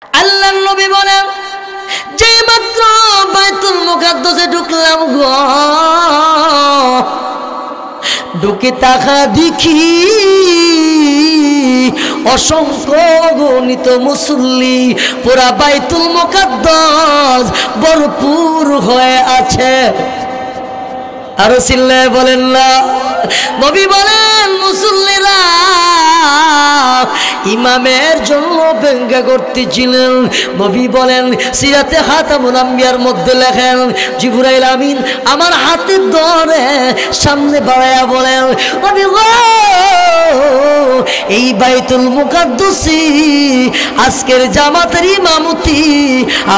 আল্লাহর নবী বলেন, যে মাত্র বাইতুল মুকাদ্দাসে ঢুকলাম গো, ঢুকে তাকা দেখি অসংখ্য গণিত মুসল্লি পুরা বাইতুল মুকাদ্দাস ভরপুর হয়ে আছে। আরো চিল্লায় বলেন না। নবী বলেন, মুসল্লিরা ইমামের জন্য ব্যঙ্গা করতেছিলেন। নবী বলেন, সিরাতে খাতামুল আম্বিয়ার মধ্যে লেখেন, জিবরাইল আমিন আমার হাতে ধরে সামনে বাড়ায়া বলেন, নবী গো, এই বাইতুল মুকাদ্দাসে আজকের জামাতের ইমামতি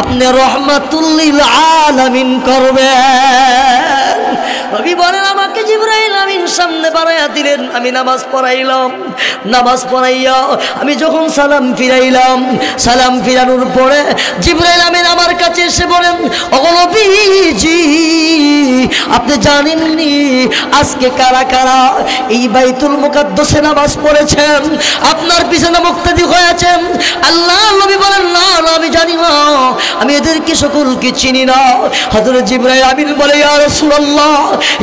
আপনি রহমাতুল লিল আলামিন করবেন। নবী বলেন, আমাকে জিবরাইল আমিন সামনে বাড়াইয়া দিলেন। আমি নামাজ পড়াইলাম। নামাজ পড়াইয়া আমি যখন সালাম ফিরাইলাম, সালাম ফিরানোর পরে জিবরাইল আমিন আমার কাছে এসে বলেন, ওগো নবীজি, আপনি জানেননি আজকে কারা কারা এই বাইতুল মুকাদ্দাসে নামাজ পড়েছেন, আপনার পিছনে মুক্তাদি হয়েছেন? আল্লাহ নবী বলেন, না না, আমি জানি না, আমি এদেরকে সকলকে চিনি না। হযরত জিবরাইল আমিন বলে, ইয়া রাসূলুল্লাহ,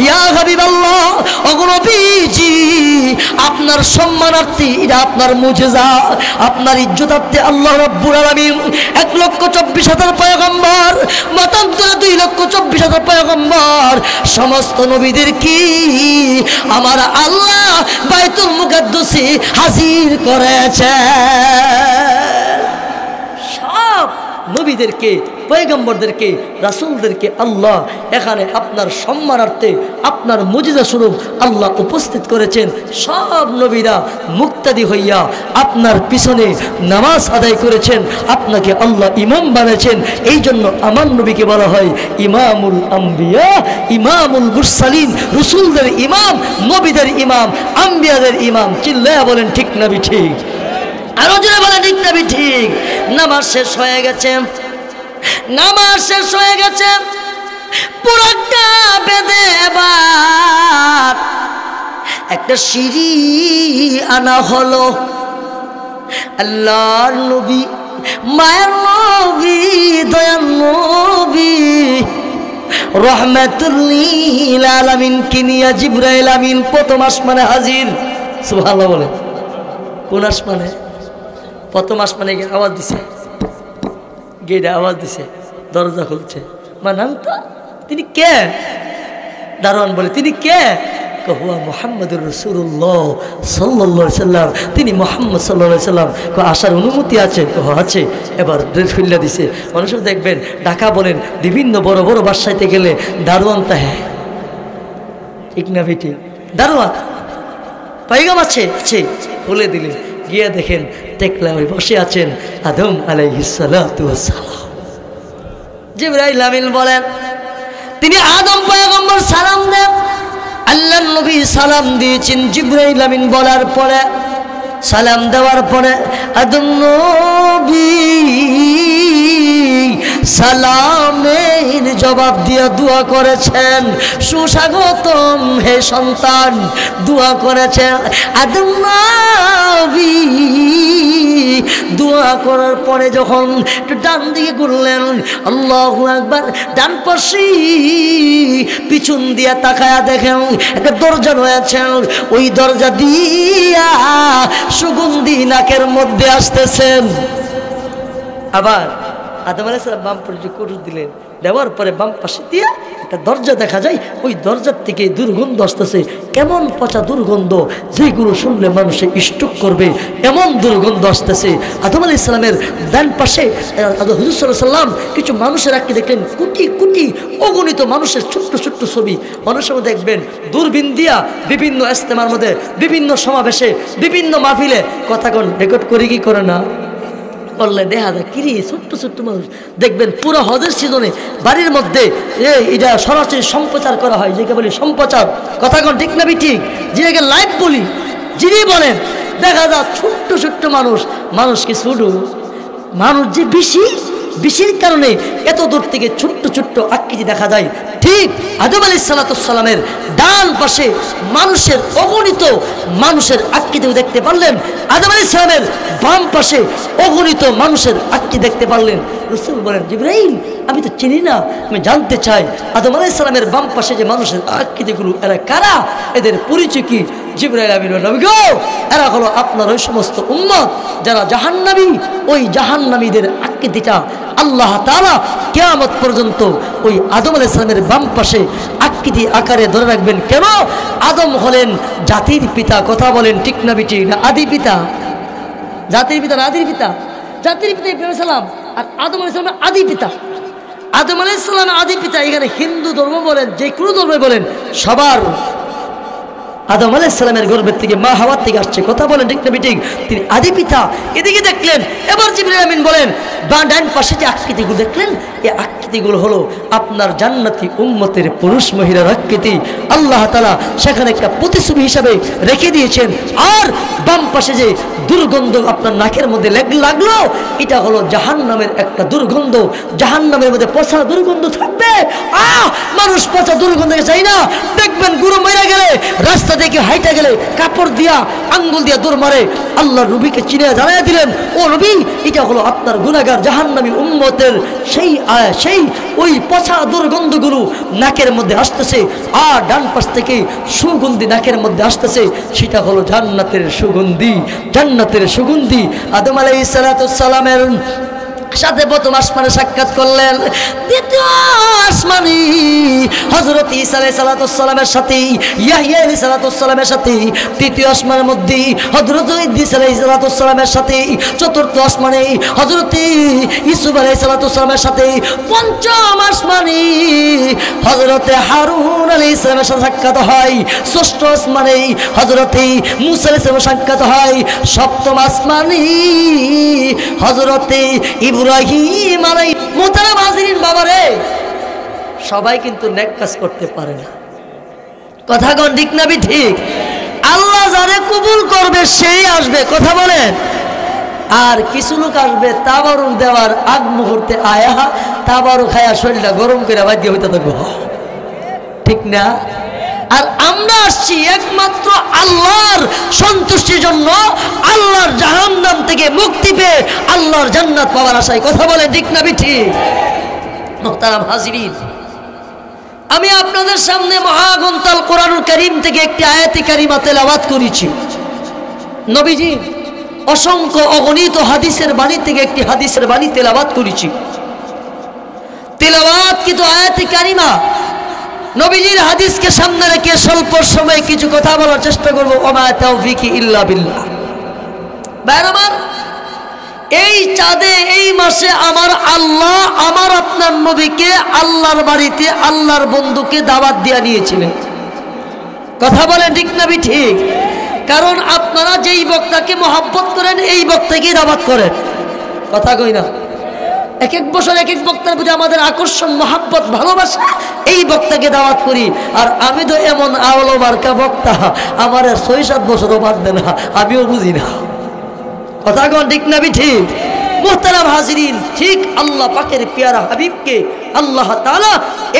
ইয়া হাবিবাল্লাহ, ওগো নবীজি, আপনার সম্মানার্থে, এটা আপনার মুজিজা, আপনার ইজ্জতার্থে আল্লাহ রাব্বুল আলামিন 1,24,000 পয়গম্বর, মতান্তরে 2,24,000 পয়গম্বর, সমস্ত নবীদের কি আমার আল্লাহ বাইতুল মুকাদ্দাসে হাজির করেছে। সব নবীদেরকে, পয়গম্বরদেরকে, রাসূলদেরকে আল্লাহ এখানে আপনার সম্মানার্থে, আপনার মুজিজা স্বরূপ আল্লাহ উপস্থিত করেছেন। সব নবীরা মুক্তাদি হইয়া আপনার পিছনে নামাজ আদায় করেছেন, আপনাকে আল্লাহ ইমাম বানিয়েছেন। এই জন্য আমার নবীকে বলা হয় ইমামুল আম্বিয়া, ইমামুল মুরসালিন, রসুলদের ইমাম, নবীদের ইমাম, আম্বিয়াদের ইমাম। চিল্লায়া বলেন ঠিক না ঠিক? আরো জোরে বলেন ঠিক না ঠিক? নামাজ শেষ হয়ে গেছে, নামাজ শেষ হয়ে গেছে, পুরাটা বেঁধে এবার একটা সিঁড়ি আনা হলো। আল্লাহর নবী, মায়ের নবী, দয়ার নবী, রহমাতুল লিল আলামিন কে নিয়ে জিবরাইল আমিন প্রথম আসমানে হাজির। সুবহানাল্লাহ বলে। কোন আসমানে? প্রথম আসমানে গিয়ে আওয়াজ দিছে, গেটে আওয়াজ দিছে, দরজা খুলছে। মা নামতা, তিনি কে? দারোয়ান বলে, তিনি কে? হুয়া মুহাম্মদুর রাসূলুল্লাহ সাল্লাল্লাহু আলাইহি সাল্লাম, তিনি মুহাম্মদ সাল্লাল্লাহু আলাইহি সাল্লাম। আসার অনুমতি আছে? আছে। এবার ড্রেস খুলে দিছে। মানুষের দেখবেন ঢাকা বলেন বিভিন্ন বড় বড় বাসাইতে গেলে দারোয়ান তাহে, ঠিক না বেটি? দারোয়ান পাইগাম আছে, খুলে দিলে গিয়ে দেখেন টেকলা ওই বসে আছেন আদম আলাইহিস সালাতু ওয়াস সালাম। জিবরাইল আমিন বলেন, তিনি আদম পয়গম্বর সালাম দেন। আল্লাহর নবী সালাম দিয়েছেন। জিবরাইল আমিন বলার পরে, সালাম দেওয়ার পরে আদম নবী সালামের জবাব দিয়ে দোয়া করেছেন, সুস্বাগতম হে সন্তান, দোয়া করেছেন। আদম নবী দোয়া করার পরে যখন একটু ডান দিকে ঘুরলেন, আল্লাহু আকবার, ডান পাশে পিছন দিয়া তাকায়া দেখেন একটা দরজা রয়েছে। ওই দরজা দিয়া সুগন্ধি নাকের মধ্যে আসতেছেন। আবার আদম আলাইহিস সালাম বাম পাশে কুরুশ দিলেন, দেওয়ার পরে বাম পাশে দিয়ে একটা দরজা দেখা যায়। ওই দরজার থেকে দুর্গন্ধ আসতেছে, এমন পচা দুর্গন্ধ যেগুলো শুনলে মানুষে স্ট্রোক করবে, এমন দুর্গন্ধ আসতেছে। আদম আলাইহিস সালামের ডান পাশে হুজুর সাল্লাল্লাহু আলাইহি ওয়াসাল্লাম কিছু মানুষের আঁকি দেখলেন, কোটি কোটি অগণিত মানুষের ছোট্ট ছোট্ট ছবি। মানুষের মধ্যে দেখবেন দূরবীন দিয়া বিভিন্ন ইজতেমার মধ্যে, বিভিন্ন সমাবেশে, বিভিন্ন মাহফিলে কথা কোন রেকর্ড করে কি করে না করলে দেখা যায় কিরি ছোট্ট ছোট্ট মানুষ। দেখবেন পুরো হজের সিজনে বাড়ির মধ্যে এটা সরাসরি সম্প্রচার করা হয়, যেকে বলি সম্প্রচার। কথা কোন ঠিক না ঠিক? যেটাকে লাইভ বলি, যিনি বলেন, দেখা যায় ছোট্ট ছোট্ট মানুষ। মানুষকে শুধু মানুষ যে বেশির কারণে এত দূর থেকে ছোট্ট ছোট্ট আকৃতি দেখা যায়। ঠিক আদম আলাইহিস সালামের ডান পাশে মানুষের অগণিত মানুষের আকৃতি দেখতে পারলেন, আদম আলাইহিস সালামের বাম পাশে অগণিত মানুষের আকৃতি দেখতে পারলেন। রাসূল বলেন, জিবরাইল আমি তো চিনি না, আমি জানতে চাই আদম আলাইহিস সালামের বাম পাশে যে মানুষের আকৃতিগুলো এরা কারা, এদের পরিচয় কি? জিবরাইল আমিন বলেন, নবী গো, এরা হলো আপনার ওই সমস্ত উম্মত যারা জাহান্নামী। ওই জাহান্নামীদের আকৃতিটা আল্লাহ তাআলা কিয়ামত পর্যন্ত ওই আদম আলাইহিস সালামের বাম পাশে আকৃতি আকারে ধরে রাখবেন। কেন? আদম হলেন জাতির পিতা। কথা বলেন ঠিক না বিটি? না আদি পিতা? জাতির পিতা না আদির পিতা? জাতির পিতা ইব্রাহিম আলাইহিস সালাম, আর আদম আলাইহিস সালামের আদি পিতা। আদম আলাইহিস সালামের আদি পিতা। এখানে হিন্দু ধর্ম বলেন, যে কোনো ধর্মে বলেন, সবার আদম আলাইহিস সালামের গর্ভের থেকে মা হাওয়ার থেকে আসছে। কথা বলেন ঠিক না বিঠিক? তিনি আদি পিতা। এদিকে দেখলেন, এবার জিবরাইল আমিন বলেন, ডান পাশে যে আকৃতিগুলো দেখলেন, এই আকৃতিগুলো হলো আপনার জান্নাতি উম্মতের পুরুষ মহিলার আকৃতি। আল্লাহ তাআলা সেখানে একটা প্রতিছবি হিসাবে রেখে দিয়েছেন। আর বাম পাশে যে দুর্গন্ধ আপনার নাকের মধ্যে লাগলো, এটা হলো জাহান্নামের একটা দুর্গন্ধ। জাহান্নামের মধ্যে পচা দুর্গন্ধ থাকবে। মানুষ পচা দুর্গন্ধে চাই না। দেখবেন গুরু মেরা গেলে, রাস্তা থেকে হাইটা গেলে কাপড় দিয়া আঙ্গুল দিয়া দৌড় মারে। আল্লাহ নবীকে চিনে জানাইয়া দিলেন, ও নবী, এটা হলো আপনার গুনাহগার জাহান্নামী উম্মতের সেই ওই পচা দুর্গন্ধগুলো নাকের মধ্যে আসতেছে। আর ডান পাশ থেকে সুগন্ধি নাকের মধ্যে আসতেছে, সেটা হলো জান্নাতের সুগন্ধি। জান্নাতের সুগন্ধি। আদম আলাইহিস সালামের সাথে প্রথম আসমানে সাক্ষাৎ করলেন। দ্বিতীয় আসমানে হযরত ঈসা আলাইহিস সালামের সাথে, ইয়াহইয়া আলাইহিস সালামের সাথে, তৃতীয় আসমানের মধ্যে হযরত ইদ্রিস আলাইহিস সালামের সাথে, চতুর্থ আসমানে হযরত ইউসুফ আলাইহিস সালামের সাথে, পঞ্চম আসমানে হযরত হারুন আলাইহিস সালামের সাথে সাক্ষাৎ হয়, ষষ্ঠ আসমানে হযরত মূসা আলাইহিস সালামের সাক্ষাৎ হয়, সপ্তম আসমানে হযরত ইব্রাহিম আলাইহিস সালাম। মুহতারাম হাজিরিন, বাবারে, সবাই কিন্তু নেক কাজ করতে পারে না। কথা কোন ঠিক না ঠিক? আল্লাহ যারে কবুল করবে সেই আসবে। কথা বলেন। আর কিছু লোক আসবে তাবারুক দেওয়ার আগ মুহূর্তে আয়া তাবারুক খায়া শরীরটা গরম করে বাধ্য হইতে থাকবো। ঠিক না? আর আমরা আসছি একমাত্র আল্লাহর সন্তুষ্টির জন্য, আল্লাহর জাহান্নাম থেকে মুক্তি পেয়ে আল্লাহর জান্নাত পাওয়ার আশায়। কথা বলেন ঠিক না ঠিক? মুহতারাম হাজিরিন, আমি আপনাদের সামনে মহাগ্রন্থাল কোরআনুল কারীম থেকে একটি আয়াতে কারিমা তেলাওয়াত করেছি। নবীজি অসংখ্য অগণিত হাদিসের বাণী থেকে একটি হাদিসের বাণী তেলাওয়াত করেছি। তেলাওয়াত কিন্তু আয়াতে কারিমা নবীজির হাদিসকে সামনে রেখে স্বল্প সময়ে কিছু কথা বলার চেষ্টা করব। ওমা তাওফিকি ইল্লা বিল্লাহ। ভাইরা আমার, এই চাঁদে এই মাসে আমার আল্লাহ আমার আপনার নবীকে আল্লাহর বাড়িতে আল্লাহর বন্ধুকে দাওয়াত দিয়ে নিয়েছিলেন। কথা বলেন ঠিক না ঠিক? কারণ আপনারা যেই বক্তাকে মহব্বত করেন এই বক্তাকেই দাওয়াত করেন। কথা কই না? এক এক বছর এক এক বক্তার প্রতি আমাদের আকর্ষণ, মহব্বত, ভালোবাসা, এই বক্তাকে দাওয়াত করি। আর আমি তো এমন আওলো মার্কা বক্তা, আমার ৬-৭ বছরও বাঁধবে না, আমিও বুঝি না। কথা কোন ঠিক না ঠিক? মুহতারাম হাজিরিন, ঠিক আল্লাহ পাকের পেয়ারা হাবিবকে আল্লাহ তাআলা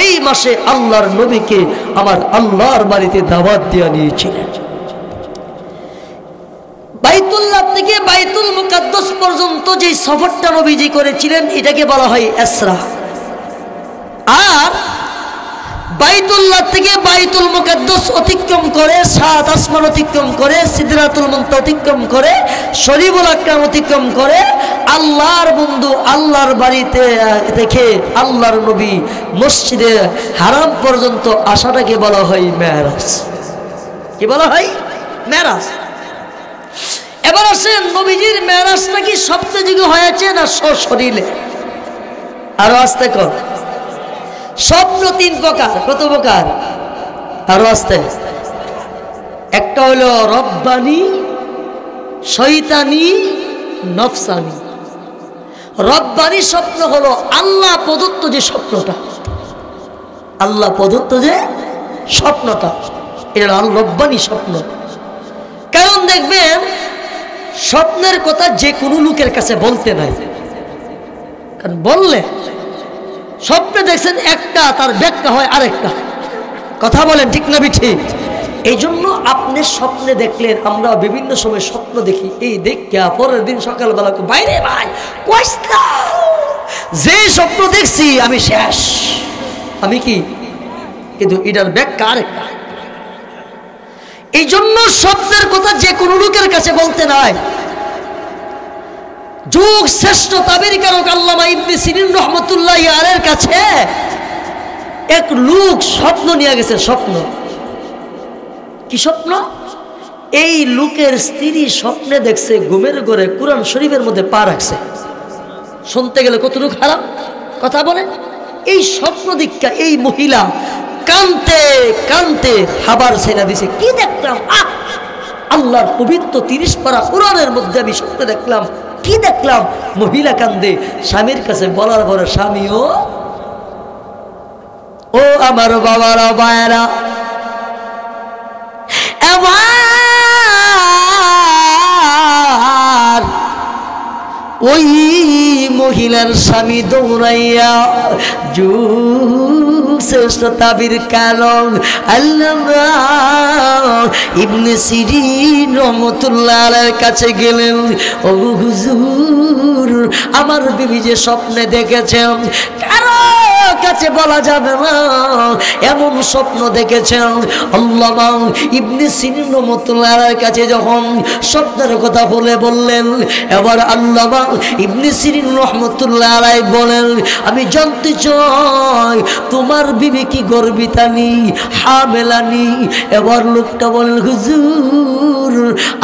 এই মাসে আল্লাহর নবীকে আমার আল্লাহর বাড়িতে দাওয়াত দিয়ে নিয়েছিলেন। বাইতুল্লাহ থেকে বাইতুল মুকাদ্দাস পর্যন্ত যে সফরটা নবীজি করেছিলেন এটাকে বলা হয় ইসরা। আর বাইতুল্লাহ থেকে বাইতুল মুকাদ্দাস অতিক্রম করে, 7 আসমান অতিক্রম করে, সিদরাতুল মুনতাহা অতিক্রম করে, শরীফুল আকরাম অতিক্রম করে, আল্লাহর বন্ধু আল্লাহর বাড়িতে দেখে আল্লাহর নবী মসজিদে হারাম পর্যন্ত আসাটাকে বলা হয় মেরাজ। কি বলা হয়? মেরাজ। এবার আসেন, নবীজির মেরাজটা কি সপ্তযুগে হয়েছে না সশরীরে? আরো আসতে কর। স্বপ্ন 3 প্রকার। কত প্রকার? আরো আসতে। একটা হলো রব্বানি, শয়তানি, নফসানি। রব্বানি স্বপ্ন হলো আল্লাহ প্রদত্ত যে স্বপ্নটা, আল্লাহ প্রদত্ত যে স্বপ্নটা, এটা রব্বানি স্বপ্ন। কারণ দেখবেন স্বপ্নের কথা যে কোনো লোকের কাছে বলতে নাই, কারণ বললে স্বপ্নে দেখছেন একটা, তার ব্যাখ্যা হয় আরেকটা। কথা বলেন ঠিক না ঠিক? এই জন্য আপনি স্বপ্নে দেখলেন, আমরা বিভিন্ন সময় স্বপ্ন দেখি, এই দেখা পরের দিন সকালবেলা বাইরে ভাই কইস না, যে স্বপ্ন দেখছি আমি শেষ, আমি কি, কিন্তু এটার ব্যাখ্যা আরেকটা। এই জন্য স্বপ্নের কথা যে কোনো লোকের কাছে বলতে নাই। যুগ শ্রেষ্ঠ তাবিরকারক আল্লামা ইবনে সিরিন রহমতুল্লাহ আলাইহির কাছে এক লোক স্বপ্ন নিয়ে গেছে। স্বপ্ন কি স্বপ্ন? এই লোকের স্ত্রী স্বপ্নে দেখছে ঘুমের ঘরে কুরআন শরীফের মধ্যে পা রাখছে। শুনতে গেলে কতটুকু খারাপ কথা বলেন। এই স্বপ্ন দীক্ষা এই মহিলা কানতে কানতে খাবার ছেড়ে দিছে। কি দেখলাম? আল্লাহর পবিত্র 30 পারা কোরআনের মধ্যে আমি স্বপ্নে দেখলাম। কি দেখলাম? মহিলা কান্দে, স্বামীর কাছে বলার পরে স্বামীও, ও আমার বাবারা বায়রা, এবার ওই মহিলার স্বামী দৌড়াইয়া যুগ শ্রেষ্ঠ তাবির কারক আল্লামা ইবনে সিরিন রহমতুল্লাহ আলাইহির কাছে গেলেন। ও হুজুর, আমার বিবি যে স্বপ্নে দেখেছেন কারো কাছে বলা যাবে না, এমন স্বপ্ন দেখেছেন। আল্লামা ইবনে সিরিন রহমতুল্লাহ আলাইহির কাছে যখন স্বপ্নের কথা বললেন, এবার আল্লামা ইবনে সিরিন রহমতুল্লাহ আলাইহি বলেন, আমি জানতে চাই তোমার বিবি কি গর্ভিতানি, হামেলানি? এবার লোকটা বলেন, হুজুর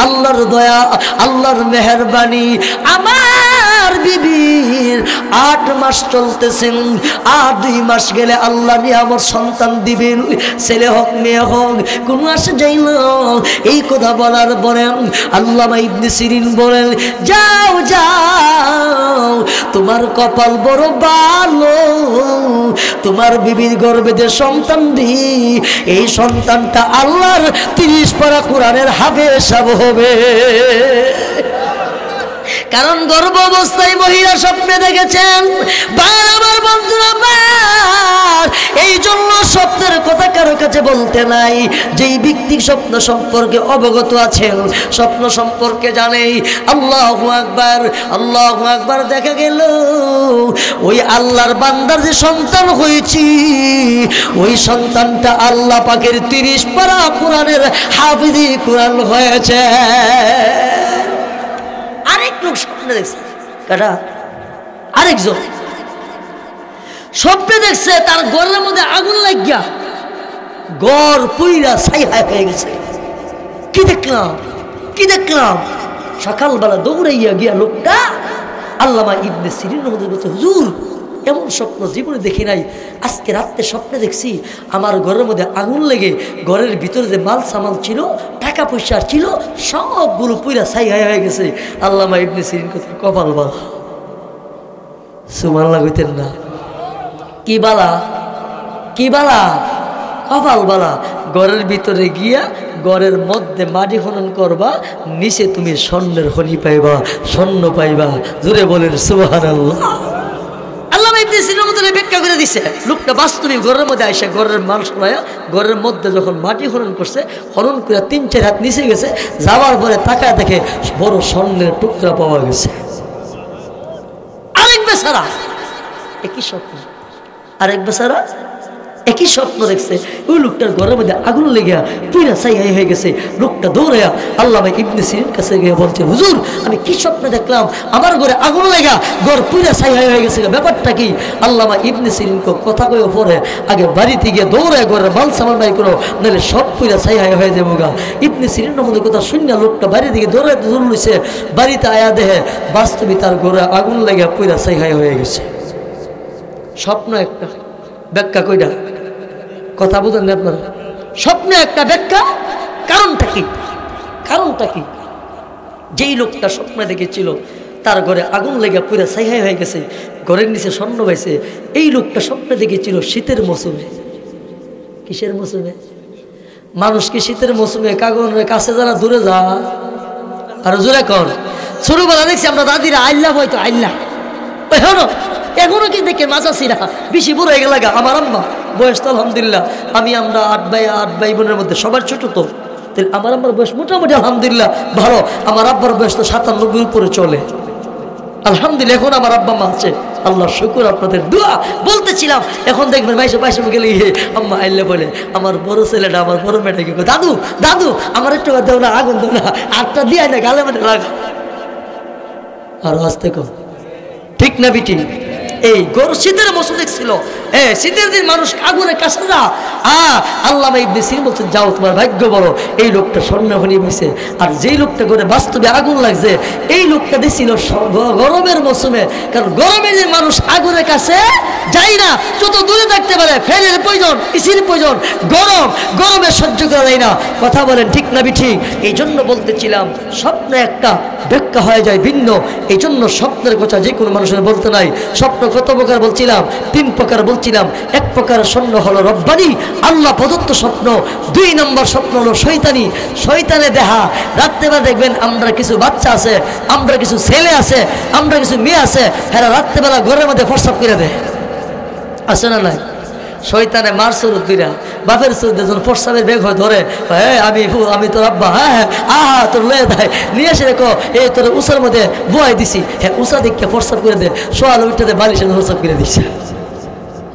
আল্লাহর দয়া, আল্লাহর মেহেরবানি, আমার বিবির 8 মাস চলতেছেন, আর 2 মাস গেলে আল্লাহ নিয়ামত সন্তান দিবেন, ছেলে হোক মেয়ে হোক, কোনো আসে যাই না। এই কথা বলার পরে আল্লামা ইবনে সিরিন বলেন, যাও যাও, তোমার কপাল বড় ভালো, তোমার বিবির গর্ভে যে সন্তান দি, এই সন্তানটা আল্লাহর 30 পারা কোরআনের হাফেজ হবে। কারণ গর্ভ অবস্থায় মহিলা স্বপ্নে দেখেছেন। ভাই আমার বন্ধুরা, এই জন্য স্বপ্নের কথা কারো কাছে বলতে নাই। যেই ব্যক্তি স্বপ্ন সম্পর্কে অবগত আছেন, স্বপ্ন সম্পর্কে জানে, আল্লাহু আকবার, আল্লাহু আকবার, দেখা গেল ওই আল্লাহর বান্দার যে সন্তান হয়েছি, ওই সন্তানটা আল্লাহ পাকের 30 পারা কোরআনের হাফিজি কোরআন হয়েছে। আরেক লোক স্বপ্নে দেখছে, কাটা আরেকজন স্বপ্নে দেখছে তার ঘরের মধ্যে আগুন লাগিয়া ঘর পুইরা ছাই হয়ে গেছে। কি দেখলাম, কি দেখলাম? সকালবেলা দৌড়াইয়া গিয়া লোকটা আল্লামা ইবনে সিরিন বলছে, হুজুর এমন স্বপ্ন জীবনে দেখি নাই, আজকে রাত্রে স্বপ্নে দেখছি আমার ঘরের মধ্যে আগুন লেগে ঘরের ভিতরে যে মাল সামাল ছিল, টাকা পয়সা ছিল, সবগুলো পুইরা ছাই হয়ে গেছে। আল্লামা ইবনে সিরিন কথা, কপাল বালা, সুবহানাল্লাহ কইতেন না? কি বালা, কি বালা, কপাল বালা। ঘরের ভিতরে গিয়া ঘরের মধ্যে মাটি খনন করবা, নিচে তুমি স্বর্ণের খনি পাইবা, স্বর্ণ পাইবা। জোরে বলেন সুবহানাল্লাহ। আল্লামা ইবনে সিরিন মতো ব্যাখ্যা করে দিছে। লোকটা বাস্তবিক ঘরের মধ্যে আইসা ঘরের মাল সরাইয়া ঘরের মধ্যে যখন মাটি খনন করছে, খনন করে 3-4 হাত নিচে গেছে, যাওয়ার পরে তাকায় দেখে বড় স্বর্ণের টুকরা পাওয়া গেছে। আরেক বেচারা একই স্বপ্ন, আরেক বেচারা একই স্বপ্ন দেখছে। ওই লোকটার ঘরের মধ্যে আগুন লেগে পুরা ছাই হয়ে গেছে। লোকটা দৌড়াইয়া আল্লামা ইবনে সিরিনের কাছে গিয়ে বলছে, হুজুর আমি কি স্বপ্ন দেখলাম, আমার ঘরে আগুন লেগা ঘর পুরা ছাই হয়ে গেছে, ব্যাপারটা কি? আল্লামা ইবনে সিরিন কথা কয়ে পরে আগে বাড়িতে গিয়ে দৌড়ায় ঘরের মাল সামান বাই করো, নাহলে সব পুরা ছাই হয়ে যাবো গা। ইবনে সিরিনের মধ্যে কথা শুনিয়া লোকটা বাড়ি থেকে দৌড়াইতে দৌড়ছে, বাড়িতে আয়া দেহে বাস্তবিক তার ঘরে আগুন লেগে পুরা ছাই হয়ে গেছে। স্বপ্ন একটা, ব্যাখ্যা কইটা? কথা বুঝেন না আপনারা? স্বপ্নে একটা ব্যাখ্যা, কারণটা কি? কারণটা কি? যেই লোকটা স্বপ্নে দেখেছিল তার ঘরে আগুন লেগে পুরো ছাই হয়ে গেছে, ঘরের নিচে স্বর্ণ পাইছে, এই লোকটা স্বপ্নে দেখেছিল শীতের মৌসুমে। কিসের মৌসুমে? মানুষ কি শীতের মৌসুমে কাগজের কাছে যারা দূরে যা, আর জোরে কর, ছোটবেলা দেখছি আমরা দাদিরা আইল্লা বইতো, আইল্লা এখনো কি দেখে মাঝাছি না, বেশি বুড়ো হয়ে গেল। আমার আম্মা বয়স তো আলহামদুলিল্লাহ, আমরা আট ভাই বোনের মধ্যে সবার ছোট তো, আমার আম্মার বয়স মোটামুটি আলহামদুলিল্লাহ ভালো। আমার আব্বার বয়স তো 97 উপরে চলে আলহামদুলিল্লাহ। এখন আমার আব্বা মা আছে, আল্লাহ শুকুর, আপনাদের দোয়া। বলতেছিলাম এখন দেখবেন বাইশে গেলে আম্মা আইলে বলে আমার বড় ছেলেটা, আমার বড় মেয়েটাকে দাদু দাদু আমার একটু দেও না, আগুন দেও না, আটটা দিয়ে না গালে মানে লাগা। আর আসতে কম ঠিক না বিটি? এই গরু শীতের মৌসুম দেখছিল, শীতের দিন মানুষ আগুনের কাছে যা। আল্লামা ইবনে সিরিন বলছেন, যাও তোমার ভাগ্য বড়, এই লোকটা স্বর্ণখনি হয়েছে। আর যেই লোকটা করে বাস্তবে আগুন লাগছে, এই লোকটা দিছিল গরমের মৌসুমে। কারণ গরমে যে মানুষ আগুনের কাছে যায় না, যত দূরে থাকতে পারে, ফ্যানের প্রয়োজন, এসির প্রয়োজন, গরমে সহ্য করা যায় না। কথা বলেন ঠিক না বিঠি? এই জন্য বলতেছিলাম স্বপ্ন একটা, ব্যাখ্যা হয়ে যায় ভিন্ন। এই জন্য স্বপ্নের কথা যে কোনো মানুষের বলতে নাই। স্বপ্ন কত প্রকার বলছিলাম? 3 প্রকার বলছিলাম। 1 প্রকার স্বপ্ন হলো রব্বানি, আল্লাহ প্রদত্ত স্বপ্ন। 2 নম্বর স্বপ্ন হলো শয়তানি, শয়তানে দেখা। রাত্রেবেলা দেখবেন আমরা কিছু বাচ্চা আছে, আমরা কিছু ছেলে আছে, আমরা কিছু মেয়ে আছে, হ্যাঁ রাত্রেবেলা ঘরের মধ্যে প্রস্রাব করে দেয়, আছে না নাই? শয়তানে মার সুরত দিরা বাপের সুরত যখন প্রস্রাবের বেগ হয় ধরে, হ্যাঁ আমি তোর আব্বা, হ্যাঁ তোর লয়ে দেয়, নিয়ে এসে দেখো এই তোর উষার মধ্যে বয় দিছি, হ্যাঁ উষা দেখে প্রস্রাব করে দে, সোয়াল উঠতে বালিশে প্রস্রাব করে দিচ্ছে,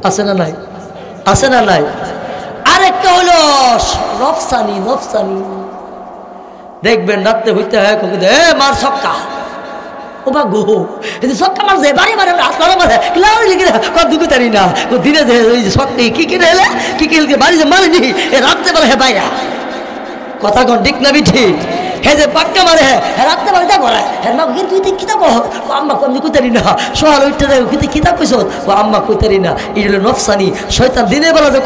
আছে না নাই? আছে না নাই? আরেকটা হলো নফসানি, দেখবেন রাত্রে হইতে হয় মার ছক্কা, ও বা গো ছক্কা মারছে বাড়ি মারে দুঃখতারি না দিনে কি কিনে এলে কি কিনকে বাড়িতে মারেনি, রাত্রে বেলা হ্যাঁ বাইরা। কথা কন ঠিক না ঠিক? হে যে পাক্কা মারে, হ্যাঁ রাত্রে বেলা যা করে, হ্যাঁ মা তুই কিতা কহ, ও আম্মা কমনি কুতারি না, সোহাল উঠতে দেয় কিন্তু কিতা কইস, ও আম্মা কুতারি না। এই হলো নফসানি। শয়তান দিনের বেলা যে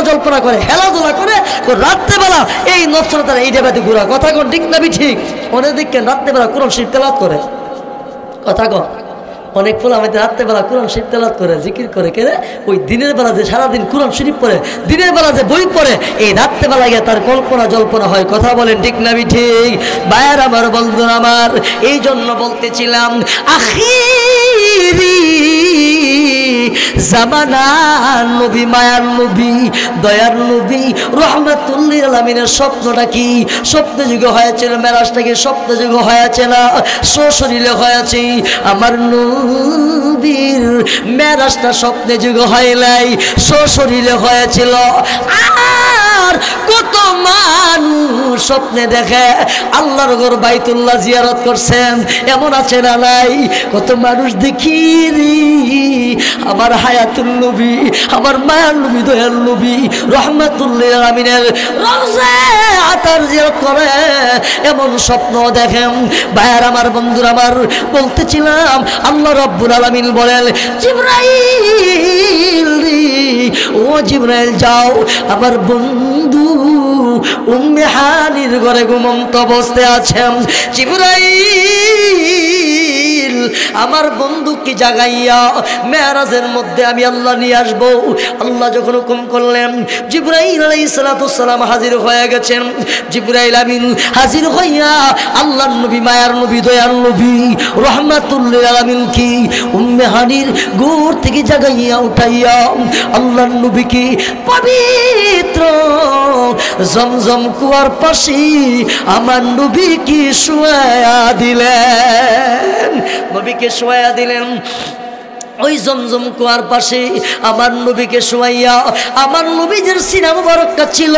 জল্পনা করে, খেলাধুলা করে, রাত্রে বেলা এই নফসানা তারা এই ডেবাতে ঘুরা। কথা কন ঠিক না ঠিক? অনেক দেখেন রাত্রে বেলা কোরআন শরীফ তেলাওয়াত করে। কথা কন অনেক ফুল আমাদের রাত্রেবেলা কোরআন শরীফ তেলাওয়াত করে, জিকির করে, কেন ওই দিনের বেলা যে সারাদিন কোরআন শরীফ পড়ে, দিনের বেলা যে বই পড়ে, এই রাত্রেবেলা গিয়ে তার জল্পনা হয়। কথা বলেন ঠিক না ঠিক? বায়ার আমার, বন্ধুরা আমার, এই জন্য বলতেছিলাম আখিরি জামানা নবী, মায়ার নবী, দয়ার নবী, রহমাতুল লিল আলামিনের স্বপ্নটা কি? স্বপ্ন যুগে হয়েছিল, মেরাজটা কি স্বপ্ন যুগে হয়েছে না সশরীরে হয়েছে? আমার নবীর মেরাজটা স্বপ্নে যুগে হয় নাই, সশরীরে হয়েছিল। আর কত মানুষ স্বপ্নে দেখে আল্লাহর ঘর বাইতুল্লাহ জিয়ারত করছেন, এমন আছে না নাই? কত মানুষ দেখি আমার হায়াতুল নবী, আমার মায়ার নবী, দয়াল নবী, রহমাতুল লিল আলামিনের রওজা আতার জিয়ারত করে, এমন স্বপ্ন দেখেন। ভাইয়ার আমার, বন্ধুরা আমার, বলতেছিলাম আল্লাহ রাব্বুল আলামিন বলেন জিবরাইল, ও জিবরাইল যাও আমার বন্ধু উম্মে হানির ঘরে ঘুমন্ত অবস্থায় আছেন। জিবরাইল আমার বন্ধুকে জাগাইয়া মেরাজের মধ্যে আমি আল্লাহ নিয়ে আসবো। আল্লাহ যখন হুকুম করলেন, জিবরাইল আলাইহিস সালাতু সালাম হাজির হয়ে গেছেন। জিবরাইল আমিন হাজির হইয়া আল্লাহর নবী, মায়ার নবী, দয়ার নবী, রহমাতুল লিল আলামিন কি উম্মে হানির ঘর থেকে জাগাইয়া উঠাইয়া আল্লাহর নবীকে পবিত্র জমজম কুয়ার পাশে আমার নবীকে শোয়া দিলেন, নবীকে শোয়া দিলেন। ওই জমজম কুয়ার পাশে আমার নবীকে শোয়াইয়া আমার নবীদের সিনা মুবারকটা ছিল,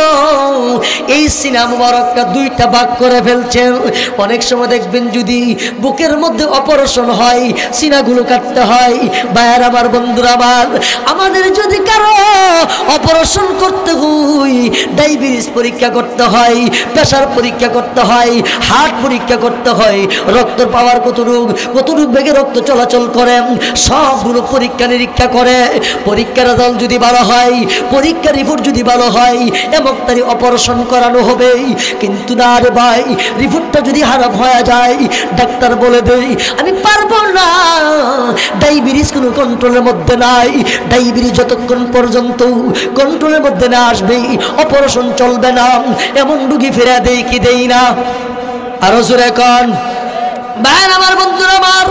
এই সিনা মুবারকটা 2টা ভাগ করে ফেলছেন। অনেক সময় দেখবেন যদি বুকের মধ্যে অপারেশন হয়, সিনাগুলো কাটতে হয়। ভাইয়ার আমার, বন্ধুরা আমার, আমাদের যদি কারো অপারেশন করতে হয়, ডায়াবেটিস পরীক্ষা করতে হয়, প্রেসার পরীক্ষা করতে হয়, হার্ট পরীক্ষা করতে হয়, রক্ত পাওয়ার কত রোগ বেগে রক্ত চলাচল করে, সব পরীক্ষা নিরীক্ষা করে। পরীক্ষার রেজাল্ট যদি ভালো হয়, পরীক্ষার রিপোর্ট যদি ভালো হয়, এবং তারই অপারেশন করানো হবে। কিন্তু না রে ভাই, রিপোর্টটা যদি খারাপ হয়ে যায়, ডাক্তার বলে দেয় আমি পারবো না, ডায়াবেটিস কোনো কন্ট্রোলের মধ্যে নাই, ডায়াবেটিস যতক্ষণ পর্যন্ত কন্ট্রোলের মধ্যে না আসবে অপারেশন চলবে না। এমন রুগী ফিরে দেই কি দেই না? আরো জোরে কন। ভাই আমার, বন্ধুরা আমার,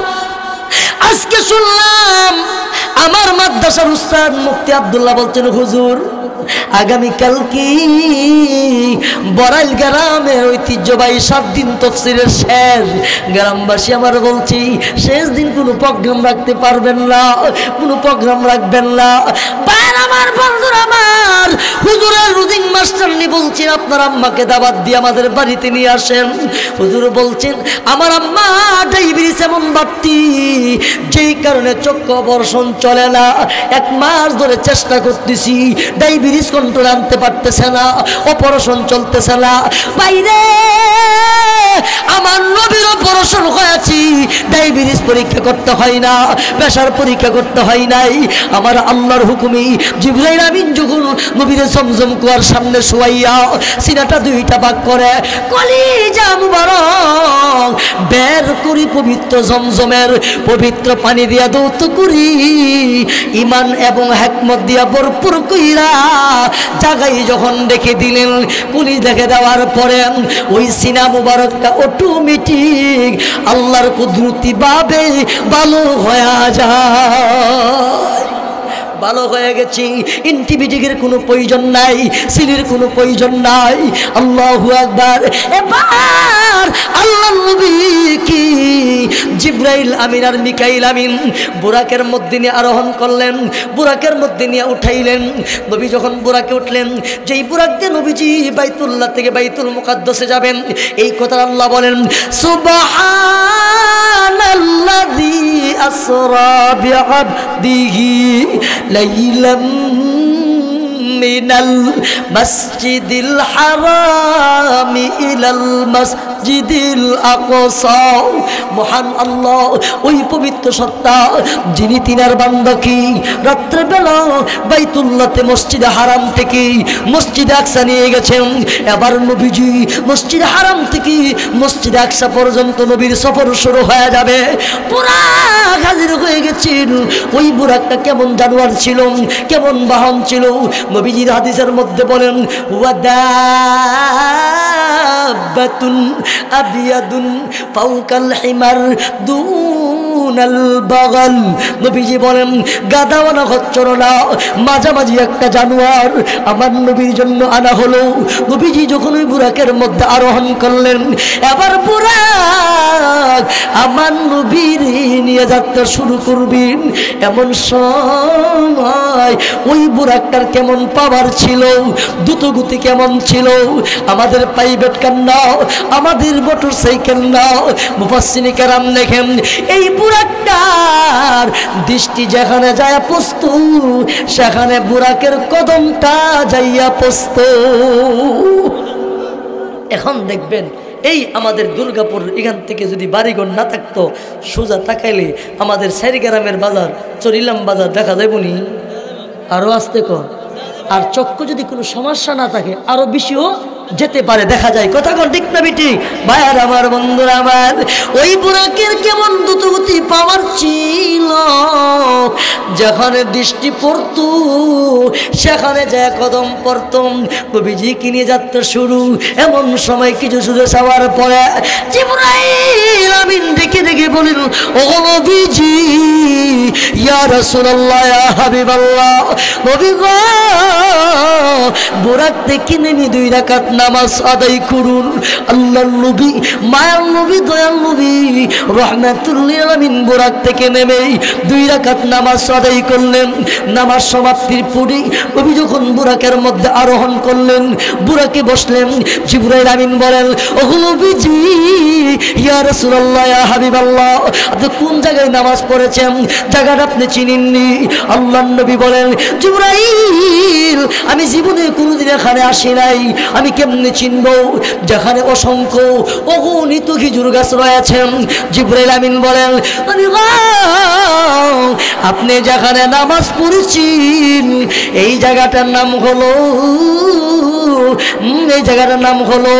আজকে শুনলাম আমার মাদ্রাসার উস্তাদ মুফতি আব্দুল্লাহ বলছেন, হুজুর আগামীকাল কি বড়াইল গ্রামের ঐতিহ্যবাহী 7 দিন তফসিরের শেষ। গ্রামবাসী আমার বলছি, শেষ দিন কোনো প্রোগ্রাম রাখতে পারবেন না, কোনো প্রোগ্রাম রাখবেন না। বাইরে আমার বন্ধুরা আমার, হুজুরের রুদিং মাস্টারনি বলছেন আপনার আম্মাকে দাওয়াত দিয়ে আমাদের বাড়িতে নিয়ে আসেন। হুজুর বলছেন আমার আম্মা ডায়াবেটিস এমন বাড়তি, যেই কারণে চক্ষু অপারেশন চলে না। 1 মাস ধরে চেষ্টা করতেছি, ডায়াবেটিস কন্ট্রোল আনতে পারতেছে না, অপারেশন চলতেছে না। বাইরে আমার নবীর অপারেশন হয়েছি, ডায়াবেটিস পরীক্ষা করতে হয় না, প্রেসার পরীক্ষা করতে হয় নাই। আমার আল্লাহর হুকুমে জিবরাইল আমিন যখন নবীর জমজম কুয়ার সামনে শুয়াইয়া সিনাটা 2টা ভাগ করে কলিজা মুবারক বের করি পবিত্র জমজমের পবিত্র পানি দিয়া দৌত করি, ইমান এবং হিকমত দিয়া ভরপুর কইরা জাগাই যখন দেখে দিলেন, কুলি দেখে দেওয়ার পরে ওই সিনা মুবারকটা অটোমেটিক আল্লাহর কুদরতি ভাবে ভালো হয়ে যায়। ভালো হয়ে গেছি, অ্যান্টিবায়োটিকের কোনো প্রয়োজন নাই, সিলির কোনো প্রয়োজন নাই। আল্লাহু আকবার। এবার আল্লাহর নবী কি জিবরাইল আমিন আর মিকাইল আমিন বুরাকের মধ্যে নিয়ে আরোহণ করলেন, বুরাকের মধ্যে নিয়ে উঠাইলেন। নবী যখন বুরাকে উঠলেন, যেই বুরাক দিয়ে নবীজি বাইতুল্লাহ থেকে বাইতুল মুকাদ্দাসে যাবেন, এই কথা আল্লাহ বলেন, সুবহানাল্লাযী আসরা বিআবদিহি লাইলাম মিনাল মাসজিদিল হারামি ইলাল মাসজিদিল আকসা। মহান আল্লাহ ওই পবিত্র সত্তা, যিনি তিনার বান্দাকে রাত্রেবেলা বাইতুল্লাহতে মসজিদে হারাম থেকে মসজিদে আকসা নিয়ে গেছেন। এবার নবীজি মসজিদে হারাম থেকে মসজিদে আকসা পর্যন্ত নবীর সফর শুরু হয়ে যাবে। বুরাক হাজির হয়ে গেছেন। ওই বুরাকটা কেমন জানোয়ার ছিল, কেমন বাহন ছিল, নবীজির হাদিসের মধ্যে বলেন, ওয়াদাবাতুন আবিয়াদুন ফাওকাল হিমার দুনাল বাগাল। নবীজি বলেন, গাদাওয়ালা হচ্ছর না, মাঝামাঝি একটা জানোয়ার আমার নবীর জন্য আনা হলো। নবীজি যখন ওই বুরাকের মধ্যে আরোহণ করলেন, এবার বুরাক আমার নবীর নিয়ে যাত্রা শুরু করবেন। এমন সময় ওই বুরাকটার কেমন পাওয়ার ছিল, দ্রুতগতি কেমন ছিল, আমাদের প্রাইভেট কার নাও, আমাদের মোটর সাইকেল নাও। মুফাসসিরিনে কেরাম দেখেন, এই বুরাকটার দৃষ্টি যেখানে যায় পস্ত, সেখানে বুরাকের কদমটা যাইয়া পস্ত। এখন দেখবেন এই আমাদের দুর্গাপুর এখান থেকে যদি বাড়িঘর না থাকতো, সোজা তাকাইলে আমাদের সারিগ্রামের বাজার, চরিলাম বাজার দেখা যাইবনি, আরো আসতে কর। আর চক্ষু যদি কোনো সমস্যা না থাকে আরো বেশিও যেতে পারে, দেখা যায়। কথা কোন ঠিক না বেটি? ভাইয়ার আমার, বন্ধুরা আমার, ওই বুরাকের কেমন দ্রুতগতি পাওয়ার ছিল, যেখানে দৃষ্টি পড়ত সেখানে যায় কদম পড়তম। নবীজি কিনে যাত্রা শুরু। এমন সময় কিছু শুধু যাওয়ার পরে জিবরাইল আমিন ডেকে ডেকে বলেন, ও নবীজি, ইয়া রাসূলুল্লাহ, ইয়া হাবিবাল্লাহ, নবী গো, বুরাক থেকে নেমে 2 রাকাত নামাজ আদায় করুন। আল্লাহর নবী, মায়ার নবী, দয়াল নবী রাহমাতুল লিল আলামিন বুরাক থেকে নেমে 2 রাকাত নামাজ আদায় করলেন। নামাজ সমাপ্তির পরে নবী যখন বুরাকের মধ্যে আরোহণ করলেন, বুরাকে বসলেন, জিবরাইল আমিন বলেন, ও নবীজি, ইয়া রাসূলুল্লাহ, ইয়া হাবিবাল্লাহ, আপনি কোন জায়গায় নামাজ পড়েছেন? জায়গাটা আপনি চিনেননি। আল্লাহর নবী বলেন, জিবরাইল, আমি জীবনে কোনোদিন এখানে আসি নাই, আমি কেমনে চিনব যেখানে অসংখ্য অগণিত খেজুর গাছ রয়েছেন? জিবরাইল আমিন বলেন, আপনি যেখানে নামাজ পড়েছেন এই জায়গাটার নাম হলো, এই জায়গাটার নাম হলো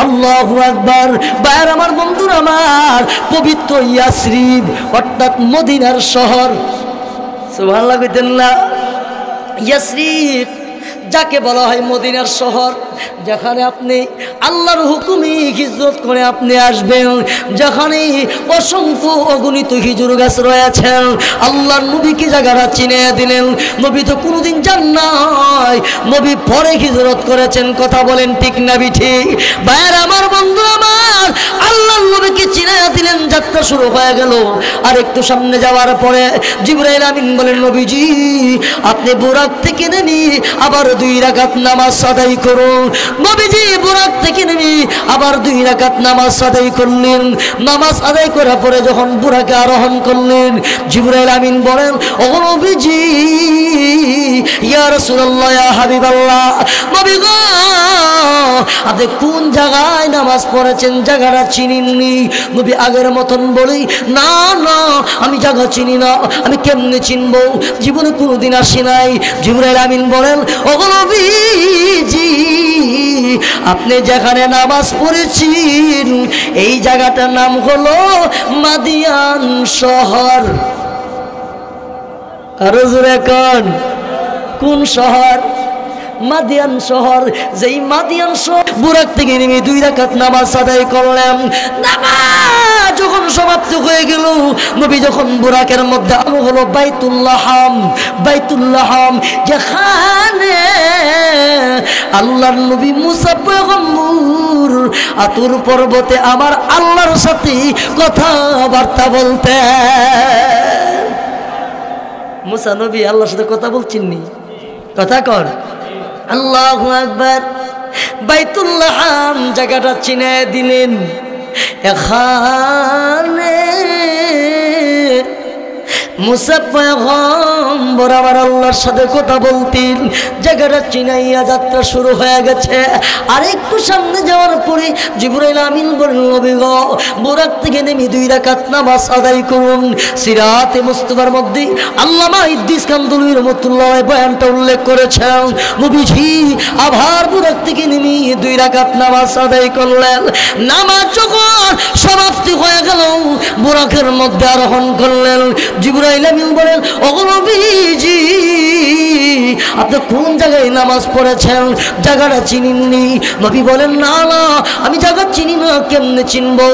আল্লাহু আকবার। বাইরে আমার, বন্ধুরা আমার, পবিত্র ইয়াসরিব অর্থাৎ মদিনার শহর। সুবহানাল্লাহ কইতেন না? ইয়াসরিব যাকে বলা হয় মদিনার শহর, যেখানে আপনি আল্লাহর হুকুমে হিজরত করে আপনি আসবেন, যেখানে অসংখ্য অগণিত হিজুর গাছ রয়েছেন, আল্লাহর নবীকে জায়গাটা চিনে দিলেন। নবী তো কোনোদিন যান নাই, নবী পরে হিজরত করেছেন। কথা বলেন ঠিক না ঠিক? ভাইয়ের আমার, বন্ধু আমার, আল্লাহর নবীকে চিনে দিলেন। যাত্রা শুরু হয়ে গেল। আর একটু সামনে যাওয়ার পরে জিবরাইল আমিন বলেন, নবীজি আপনি বুরাক থেকে নেমে আবার 2 রাকাত নামাজ আদায় করুন। নবীজি বুরাক থেকে নেমে আবার 2 রাকাত নামাজ আদায় করলেন। নামাজ আদায় করার পরে যখন বুরাকে আরোহণ করলেন, জিবরাইল আমিন বলেন, ও নবীজি, ইয়া রাসূলুল্লাহ, ইয়া হাবিবাল্লাহ, নবী গো আপনি কোন জায়গায় নামাজ পড়েছেন জায়গাটা চিনেননি? নবী আগের মতন বলি, না না আমি জায়গা চিনি না, আমি কেমনে চিনবো, জীবনে কোনোদিন আসি নাই। জিবরাইল আমিন বলেন, ও নবীজি আপনি যেখানে নামাজ পড়েছেন এই জায়গাটার নাম হলো মাদিয়ান শহর। আরো জোরে কোন শহর? মাদিয়ান শহর। যেই মাদিয়ান শহর বুরাক থেকে নেমে 2 রাকাত নামাজ আদায় করলাম। নামাজ যখন সমাপ্ত হয়ে গেল, নবী যখন বুরাকের মধ্যে হলো বাইতুল্লাহাম, বাইতুল্লাহাম যেখানে আল্লাহর নবী মুসা পয়গম্বর আতুর পর্বতে আমার আল্লাহর সাথে কথাবার্তা বলতেন। মুসা নবী আল্লাহর সাথে কথা বলছেননি? কথা কর আল্লাহু আকবার। বাইতুল্লাহাম জায়গাটা চিনে দিলেন। এখানে মুসা পয়গম্বর আমার আল্লাহর সাথে কথা বলতেন। জায়গাটা চিনাইয়া যাত্রা শুরু হয়ে গেছে। আর একটু সামনে যাওয়ার পরে জিবরাইল আমিন বলেন, নবী গো বুরাক থেকে নেমে 2 রাকাত নামাজ আদায় করুন। সিরাতে মুস্তাফার মধ্যে আল্লামা ইদ্রিস কান্দুলী রাহমাতুল্লাহ বয়ানটা উল্লেখ করেছেন। নবীজি আবার বুরাক থেকে নেমে 2 রাকাত নামাজ আদায় করলেন। নামাজ যখন সমাপ্তি হয়ে গেল, বুরাকের মধ্যে আরোহণ করলেন। জিবরাইল আমিন বলেন, ও নবীজি আপনি কোন জায়গায় নামাজ পড়েছেন জায়গাটা চিনেননি? নবী বলেন, না না আমি জায়গা চিনি না, কেমনে চিনবো?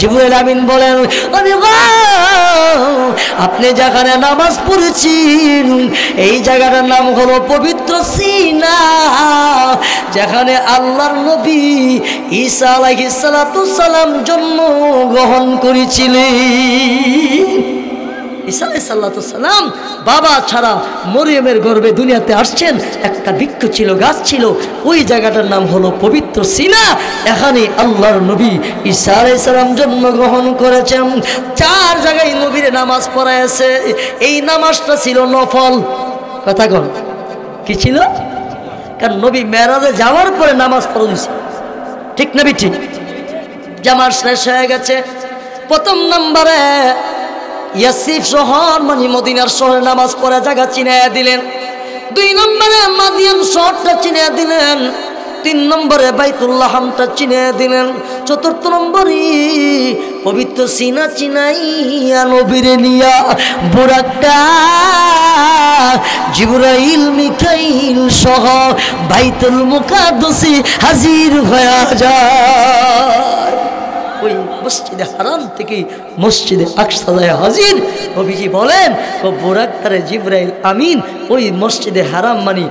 জিবরাইল আমিন বলেন, আপনি যেখানে নামাজ পড়েছেন এই জায়গাটার নাম হলো পবিত্র সিনা, যেখানে আল্লাহর নবী ঈসা আলাইহিস সালাম জন্মগ্রহণ করেছিলেন। ঈসা আলাইহিস সালাম বাবা ছাড়া মরিয়মের গর্ভে দুনিয়াতে আসছেন। একটা বৃক্ষ ছিল, গাছ ছিল, ওই জায়গাটার নাম হলো পবিত্র সিনা। এখানে আল্লাহর নবী ঈসা আলাইহিস সালাম জন্মগ্রহণ করেছেন। 4 জায়গায় নবীর নামাজ পড়াইছে। এই নামাজটা ছিল নফল। কথা কন কি ছিল? কারণ নবী মেরাজে যাওয়ার পরে নামাজ পড়েছে, ঠিক না ঠিক? জামাত শেষ হয়ে গেছে। প্রথম নম্বরে ইয়াসরিফ শহর মানে মদিনার শহরে নামাজ পড়ে জায়গা চিনিয়ে দিলেন। 2 নম্বরে মাদিয়ান শহরটা চিনিয়ে দিলেন। 3 নম্বরে বাইতুল্লাহামটা চিনিয়ে দিলেন। 4র্থ নম্বরে পবিত্র সিনা চিনাইয়া নবীরে নিয়া বুরাকটা জিবরাইল মিকাইল সহ বাইতুল মুকাদ্দাসে হাজির হয়ে যায়। ওই মসজিদে হারাম থেকে মসজিদে আকসা হাজির। নবীজি বলেন, ও বুরাকটারে জিবরাইল আমিন ওই মসজিদে হারাম মানি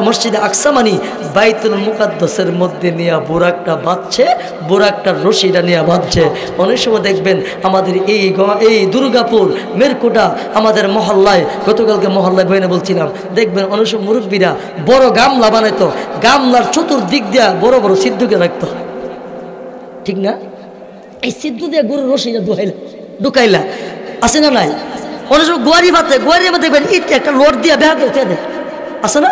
মসজিদে আকসা মানি বাইতুল মুকাদ্দাসের মধ্যে নিয়ে বুরাকটা বাঁধছে, বুরাকটার রশিটা নিয়ে বাঁধছে। অনেক সময় দেখবেন আমাদের এই দুর্গাপুর মেরকুটা আমাদের মহল্লায়, গতকালকে মহল্লায় বইনে বলছিলাম, দেখবেন অনেক সময় মুরব্বীরা বড় গামলা বানাইতো, গামলার চতুর্দিক দিয়া বড় বড় সিদ্ধকে রাখতো, ঠিক না? এই সিদ্ধ দিয়ে গরুর রশিটা ঢুকাইলা আছে না নাই? অনেক সময় গোয়ারি ভাতে দেখবেন ইট একটা লট দিয়ে ব্যাগ দেয়, আছে না?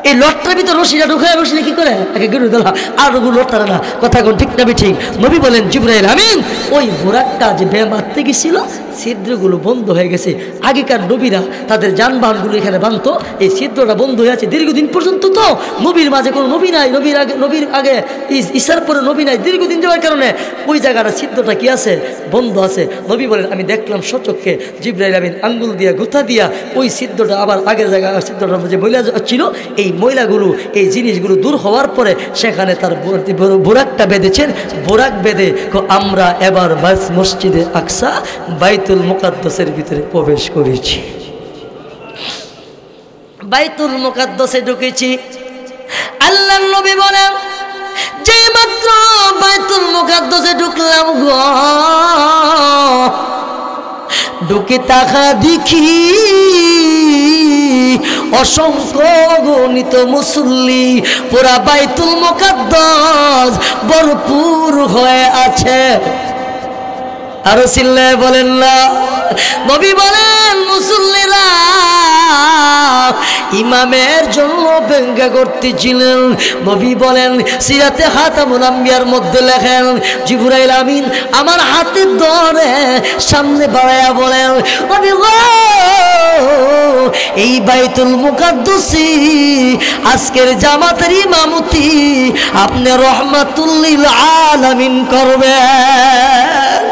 এই লটটার ভিতরে রশিটা ঢুকায়, রশিটা কি করে গরু দেলা আর লটটা না। কথা কোন ঠিক না ঠিক? নবী বলেন জিবরাইল আমিন ওই বুরাকটা যে মারতে গেছিল ছিদ্রগুলো বন্ধ হয়ে গেছে। আগেকার নবীরা তাদের যানবাহনগুলো এখানে বাঁধতো, এই ছিদ্রটা বন্ধ হয়ে আছে দীর্ঘদিন পর্যন্ত। তো নবীর মাঝে কোনো নবী নাই, নবীর আগে ঈসার পরে নবী নাই, দীর্ঘদিন যাওয়ার কারণে ওই জায়গাটা ছিদ্রটা কি আছে, বন্ধ আছে। নবী বলেন আমি দেখলাম সচক্ষে জিবরাইল আমিন আঙ্গুল দিয়া গুথা দিয়া ওই ছিদ্রটা আবার আগের জায়গায় ছিদ্রটা যে ময়লা ছিল এই ময়লাগুলো এই জিনিসগুলো দূর হওয়ার পরে সেখানে তার বোরাকটা বেঁধেছেন। বোরাক বেঁধে আমরা এবার মসজিদে আকসা বাইতুল মুকাদ্দাসের ভিতরে প্রবেশ করেছি, বাইতুল মুকাদ্দাসে ঢুকেছি। আল্লাহর নবী বলেন যে মাত্র বাইতুল মুকাদ্দাসে ঢুকলাম গো, ঢুকে তাকা দেখি অসংখ্য গণিত মুসল্লি পুরা বাইতুল মুকাদ্দাস ভরপুর হয়ে আছে। আরো চিল্লায় বলেন না। নবী বলেন মুসল্লিরা ইমামের জন্য ব্যঙ্গ করতেছিলেন। নবী বলেন সিরাতে খাতামুল আম্বিয়ার মধ্যে লেখেন জিবরাইল আমিন আমার হাতে ধরে সামনে বাড়ায়া বলেন নবী গো এই বাইতুল মুকাদ্দাসে আজকের জামাতের ইমামতি আপনি রহমাতুল লিল আলামিন করবেন।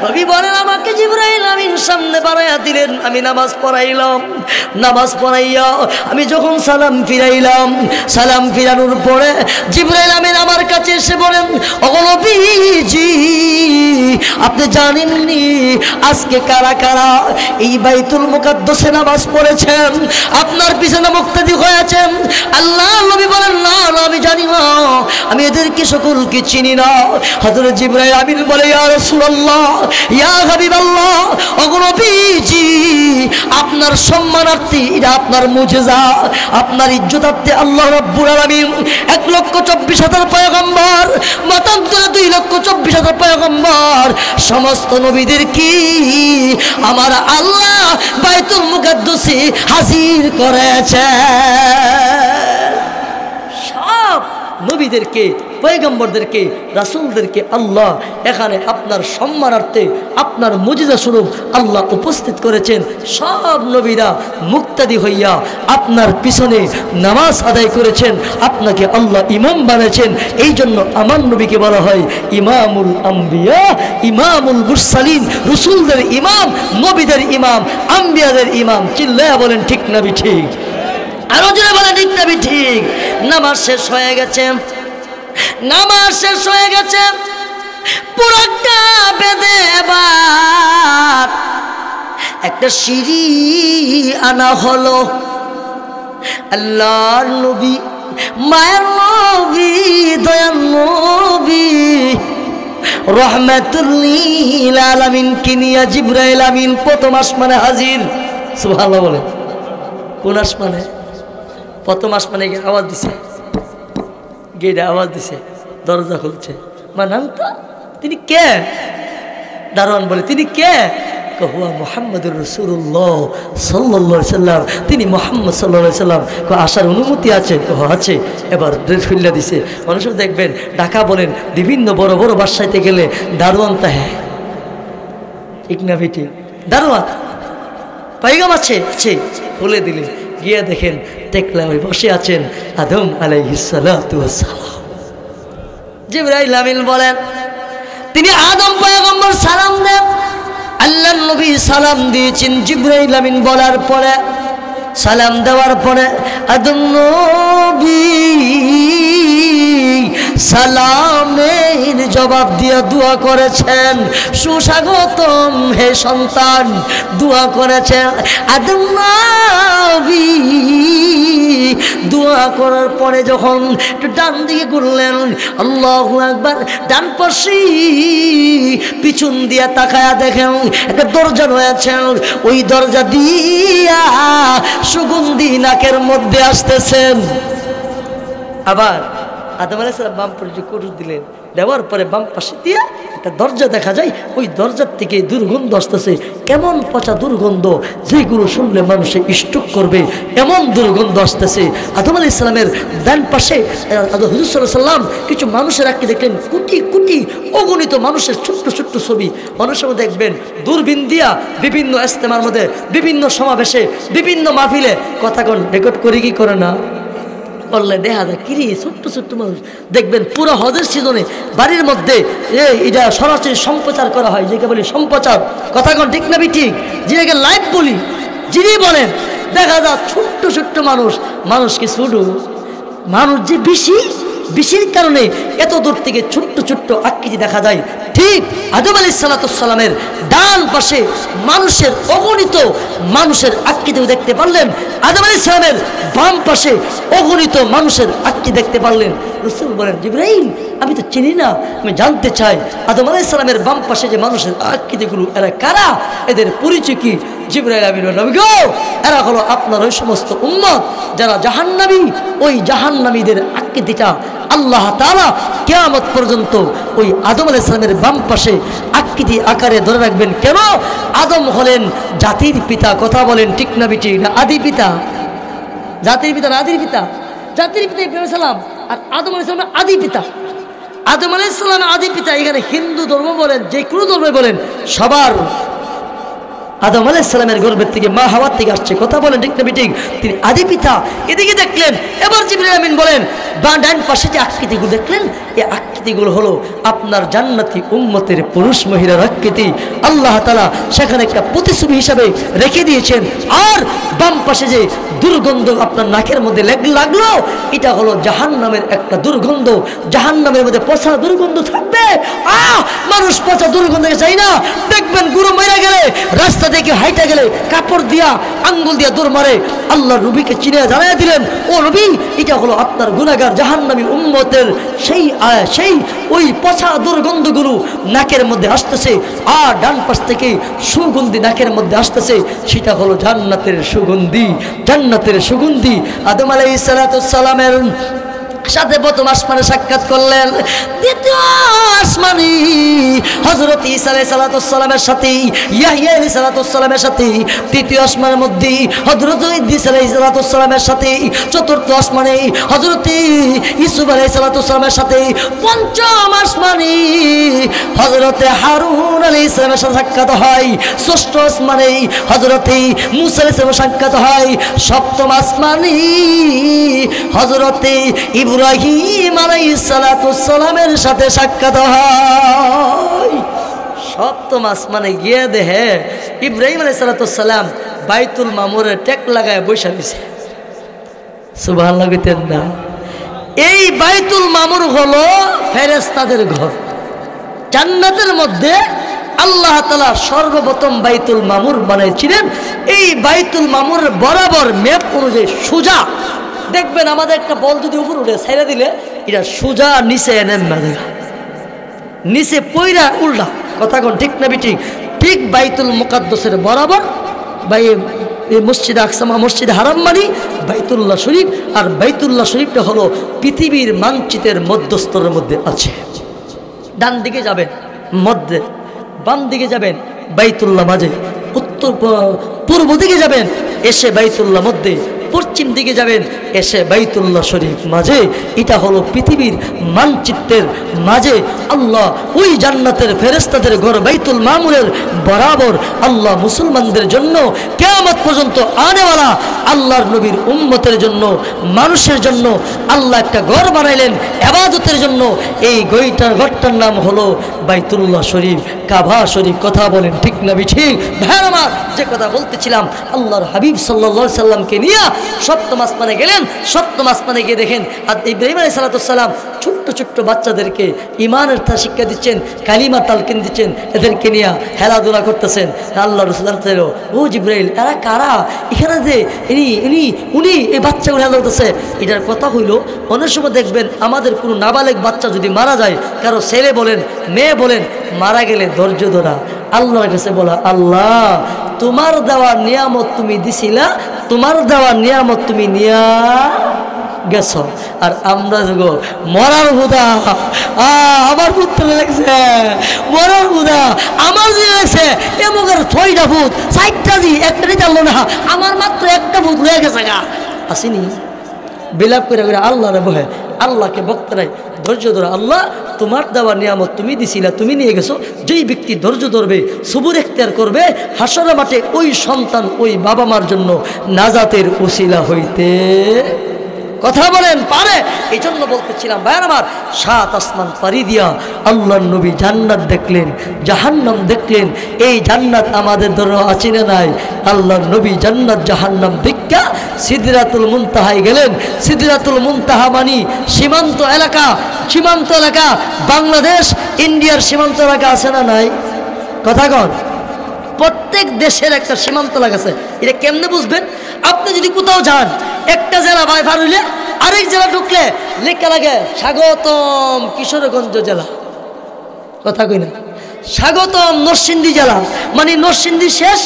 নবী বলেন আমাকে জিবরাইল আমিন সামনে বাড়াইয়া দিলেন, আমি নামাজ পড়াইলাম। নামাজ পড়াইয়া আমি যখন সালাম ফিরাইলাম, সালাম ফিরানোর পরে জিবরাইল আমিন আমার কাছে এসে বলেন ওগো নবীজি আপনি জানেননি আজকে কারা কারা এই বাইতুল মুকাদ্দাসে নামাজ পড়েছেন, আপনার পিছনে মুক্তাদি হয়েছেন? আল্লাহ নবী বলেন না না আমি জানি না, আমি এদেরকে সকলকে চিনি না। হযরত জিবরাইল আমিন বলে ইয়া রাসূলুল্লাহ ইয়া হাবিবাল্লাহ ওগো নবীজি আপনার সম্মানার্থে এটা আপনার মুজিজা, আপনার ইজ্জতার্থে আল্লাহ রাব্বুল আলামিন 1,24,000 পয়গম্বর মতান্তরে 2,24,000 পয়গম্বর সমস্ত নবীদের কি আমার আল্লাহ বাইতুল মুকাদ্দাসে হাজির করেছে। সব নবীদেরকে পয়গম্বরদেরকে রাসূলদেরকে আল্লাহ এখানে আপনার সম্মানার্থে আপনার মুজিজা স্বরূপ আল্লাহ উপস্থিত করেছেন। সব নবীরা মুক্তাদি হইয়া আপনার পিছনে নামাজ আদায় করেছেন, আপনাকে আল্লাহ ইমাম বানিয়েছেন। এই জন্য আমার নবীকে বলা হয় ইমামুল আম্বিয়া, ইমামুল মুরসালিন, রসুলদের ইমাম, নবীদের ইমাম, আম্বিয়াদের ইমাম। চিল্লায়া বলেন ঠিক না ঠিক? আরো জোরে বলেন ঠিক না ঠিক? নামাজ শেষ হয়ে গেছে, নামাজ শেষ হয়ে গেছে, পুরাটা বেঁধে এবার একটা সিঁড়ি আনা হলো। আল্লাহর নবী মায়ের নবী দয়ার নবী রহমাতুল লিল আলামিন কিনিয়া জিবরাইল আমিন প্রথম আসমানে হাজির। সুবহানাল্লাহ বলে। কোন আসমানে? প্রথম আসমানে গিয়ে আওয়াজ দিছে, গেটে আওয়াজ দিছে, দরজা খুলছে। মানান্তা তিনি কে? দারোয়ান বলে তিনি কে? হুয়া মুহাম্মদুর রাসূলুল্লাহ সাল্লাল্লাহু আলাইহি সাল্লাম, তিনি মুহাম্মদ সাল্লাল্লাহু আলাইহি সাল্লাম। আসার অনুমতি আছে? আছে। এবার ড্রেস খুলে দিছে। মানুষ দেখবেন ঢাকা বলেন বিভিন্ন বড় বড় বাসাইতে গেলে দারোয়ান তাহে ঠিক না বেটি? দারোয়ান পাইগাম আছে, আছে, খুলে দিলে গিয়ে দেখেন টেকলা ওই বসে আছেন আদম আলাইহিস সালাতু ওয়াস সালাম। জিবরাইল আমিন বলেন তিনি আদম পয়গম্বর সালাম দেন। আল্লাহর নবী সালাম দিয়েছেন। জিবরাইল আমিন বলার পরে সালাম দেওয়ার পরে আদম নবী সালামের জবাব দিয়ে দোয়া করেছেন, সুস্বাগতম হে সন্তান, দোয়া করেছেন। আদম নবী দোয়া করার পরে যখন একটু ডান দিকে ঘুরলেন, আল্লাহু আকবার, ডান পাশে পিছন দিয়ে তাকায়া দেখেন একটা দরজা রয়েছে। ওই দরজা দিয়া সুগন্ধি নাকের মধ্যে আসতেছেন। আবার আদম আলাইহিস সালাম বাম পরে কুরুশ দিলেন, দেওয়ার পরে বাম পাশে দিয়ে একটা দরজা দেখা যায়, ওই দরজার থেকে দুর্গন্ধ আসতেছে, এমন পচা দুর্গন্ধ যেগুলো শুনলে মানুষে স্ট্রোক করবে, এমন দুর্গন্ধ আসতেছে। আদম আলাইহিস সালামের ডান পাশে হুজুর সাল্লাল্লাহু আলাইহি সাল্লাম কিছু মানুষের আঁকি দেখলেন, কোটি কোটি অগণিত মানুষের ছোট্ট ছোট্ট ছবি। অনেক সময় দেখবেন দূরবীন দিয়া বিভিন্ন ইজতেমার মধ্যে, বিভিন্ন সমাবেশে, বিভিন্ন মাহফিলে কথাগণ রেকর্ড করে কি করে না করলে দেখা যায় কিরি ছোট্ট ছোট্ট মানুষ। দেখবেন পুরো হজের সিজনে বাড়ির মধ্যে এটা সরাসরি সম্প্রচার করা হয়, যেটা বলি সম্প্রচার, কথাগণ ঠিক না ঠিক, যেটাকে লাইভ বলি, যিনি বলেন দেখা যায় ছোট্ট ছোট্ট মানুষকে শুধু মানুষ যে বেশির কারণে এত দূর থেকে ছোট্ট ছোট্ট আকৃতি দেখা যায়। ঠিক আদম আলাইহিস সালামের ডান পাশে মানুষের অগণিত মানুষের আকৃতিও দেখতে পারলেন, আদম আলাইহিস সালামের বাম পাশে অগণিত মানুষের আকৃতি দেখতে পারলেন। রাসূল বলেন, জিবরাইল আমি তো চিনি না, আমি জানতে চাই আদম আলাইহিস সালামের বাম পাশে যে মানুষের আকৃতিগুলো এরা কারা, এদের পরিচয় কি? জিবরাইল আমিন নবী গো, এরা হলো আপনার ওই সমস্ত উম্মত যারা জাহান্নামী, ওই জাহান্নামীদের আকৃতিটা আল্লাহ তাআলা কিয়ামত পর্যন্ত ওই আদম আলাইহিস সালামের বাম পাশে আকৃতি আকারে ধরে রাখবেন। কেন? আদম হলেন জাতির পিতা, কথা বলেন ঠিক না ঠিক না? আদি পিতা, জাতির পিতা না আদির পিতা? জাতির পিতা ইব্রাহিম সালাম, আর আদম আলাইহিস সালাম আদি পিতা। আদম আলাইহিস সালাম আদি পিতা। এখানে হিন্দু ধর্ম বলেন, যে কোনো ধর্মে বলেন, সবার আদম আলাইহিস সালামের গর্ভের থেকে মা হাওয়ার থেকে আসছে, কথা বলেন ঠিক না ঠিক? তিনি আদি পিতা। এদিকে দেখলেন, এবার জিবরাইল আমিন বলেন ডান পাশে যে আকৃতিগুলো দেখলেন, এই আকৃতিগুলো হলো আপনার জান্নাতি উম্মতের পুরুষ মহিলার আকৃতি। আল্লাহ তাআলা সেখানে একটা প্রতিছবি হিসাবে রেখে দিয়েছেন। আর বাম পাশে যে দুর্গন্ধ আপনার নাকের মধ্যে লাগলো, এটা হলো জাহান্নামের একটা দুর্গন্ধ। জাহান্নামের মধ্যে পচা দুর্গন্ধ থাকবে। মানুষ পচা দুর্গন্ধ চাই না। দেখবেন গুরু মেরা গেলে, রাস্তা থেকে হাইটা গেলে কাপড় দিয়া আঙ্গুল দিয়া দৌড় মারে। আল্লাহ নবীকে চিনে জানাইয়া দিলেন, ও নবী, এটা হলো আপনার গুনাহগার জাহান্নামী উম্মতের সেই ওই পচা দুর্গন্ধগুলো নাকের মধ্যে আসতেছে। আর ডান পাশ থেকে সুগন্ধি নাকের মধ্যে আসতেছে, সেটা হলো জান্নাতের সুগন্ধি, জান্নাতের সুগন্ধি। আদম আলাইহিস সালামের সাথে প্রথম আসমানে সাক্ষাৎ করলেন, দ্বিতীয় আসমানে হযরত ঈসা আলাইহিস সালামের সাথে, ইয়াহইয়া আলাইহিস সালামের সাথে, তৃতীয় আসমানের মধ্যে হযরত ইদ্রিস আলাইহিস সালামের সাথে, চতুর্থ আসমানে হযরত ইউসুফ আলাইহিস সালামের সাথে, পঞ্চম আসমানে হযরত হারুন আলাইহিস সালামের সাথে সাক্ষাৎ হয়, ষষ্ঠ আসমানে হযরত মূসা আলাইহিস সালামের সাক্ষাৎ হয়, সপ্তম আসমানে হযরত ইব্রাহিম আলাইহিস সালামের সাথে সাক্ষাৎ হয়। সপ্তম আসমানে গিয়ে দেখে ইব্রাহিম আলাইহিস সালাম বাইতুল মামুরে টেক লাগায় বসে দিছে। সুবহানাল্লাহ কইতেন না? এই বাইতুল মামুর হলো ফেরেশতাদের ঘর। জান্নাতের মধ্যে আল্লাহ তাআলা সর্বপ্রথম বাইতুল মামুর বানাইছিলেন। এই বাইতুল মামুর বরাবর ম্যাপ অনুযায়ী সোজা দেখবেন, আমাদের একটা বল যদি উপর উঠে ছেড়ে দিলে এটা সোজা নিচে এনে নিচে পয়রা উল্টা, কথা কোন ঠিক না ঠিক? ঠিক বাইতুল মুকাদ্দাসের বরাবর মসজিদ আকসা, মসজিদ হারাম মানে বাইতুল্লাহ শরীফ। আর বাইতুল্লাহ শরীফটা হলো পৃথিবীর মানচিত্রের মধ্যস্থলের মধ্যে আছে। ডান দিকে যাবেন মধ্যে, বাম দিকে যাবেন বাইতুল্লাহ মাঝে, উত্তর পূর্ব দিকে যাবেন এসে বাইতুল্লাহ মধ্যে, পশ্চিম দিকে যাবেন এসে বাইতুল্লাহ শরীফ মাঝে। এটা হলো পৃথিবীর মানচিত্রের মাঝে আল্লাহ ওই জান্নাতের ফেরেশতাদের ঘর বাইতুল মামুরের বরাবর আল্লাহ মুসলমানদের জন্য কিয়ামত পর্যন্ত আনেওয়ালা আল্লাহর নবীর উম্মতের জন্য, মানুষের জন্য আল্লাহ একটা ঘর বানাইলেন ইবাদতের জন্য। এই ঘরটার নাম হলো বাইতুল্লাহ শরীফ, কাবা শরীফ। কথা বলেন ঠিক না ঠিক? ভাইরা আমার, যে কথা বলতেছিলাম, আল্লাহর হাবিব সাল্লাল্লাহু আলাইহি সাল্লামকে নিয়ে সপ্তম আসমানে গেলেন। সপ্তম আসমানে গিয়ে দেখেন আর ইব্রাহিম আলাইহিস সালাম ছোট্ট ছোট্ট বাচ্চাদেরকে ইমানের শিক্ষা দিচ্ছেন, কালিমা তালকিন দিচ্ছেন, এদেরকে নিয়ে খেলাধুলা করতেছেন। আল্লাহ রাসূল বলতেন, ও জিবরাইল, এরা কারা? এখানে যে উনি এই বাচ্চাগুলো খেলা করতেছে। এটার কথা হইল, অনেক সময় দেখবেন আমাদের কোনো নাবালেগ বাচ্চা যদি মারা যায়, কারো ছেলে বলেন মেয়ে বলেন, মারা গেলে ধৈর্য ধরা, আল্লাহর কাছে বলা, আল্লাহ তোমার দেওয়া নিয়ামত তুমি দিছিলা, তোমার দেওয়া নিয়ামত তুমি নিয়া গেছ। আর আমরা গো মরার হুদা আমার পুত্র লেগেছে, মরার হুদা আমার যে লেগেছে এমকের 6টা ভূত 4টা জি একটাই জানলো না, আমার মাত্র একটা ভূত হয়ে গেছে গা। আসিনি বিলাপ করে করে আল্লাহরে বহে, আল্লাহকে বক্তারাই ধৈর্য ধরো, আল্লাহ তোমার দেওয়া নিয়ামত তুমি দিছিলা, তুমি নিয়ে গেছো। যেই ব্যক্তি ধৈর্য ধরবে, সবুর এখতিয়ার করবে, হাসর মাঠে ওই সন্তান ওই বাবা মার জন্য নাজাতের উসিলা হইতে কথা বলেন পারে। এই জন্য বলতেছিলাম ভাইয়ার আমার, 7 আসমান পাড়ি দিয়া আল্লাহর নবী জান্নাত দেখলেন, জাহান্নাম দেখলেন। এই জান্নাত আমাদের ধরো আছে না নাই? আল্লাহর নবী জান্নাত জাহান্নাম দেখা সিদরাতুল মুনতাহায় গেলেন। সিদরাতুল মুনতাহা মানি সীমান্ত এলাকা, সীমান্ত এলাকা বাংলাদেশ ইন্ডিয়ার সীমান্ত এলাকা আছে না নাই? কথা কন, প্রত্যেক দেশের একটা সীমান্ত এলাকা আছে। এটা কেমনে বুঝবেন? আপনি যদি কোথাও যান, একটা জেলা পার হইলে আরেক জেলা ঢুকলে লেখা লাগে স্বাগতম কিশোরগঞ্জ জেলা। কথা কই না? স্বাগতম নরসিংদী জেলা, মানে নরসিংদী শেষ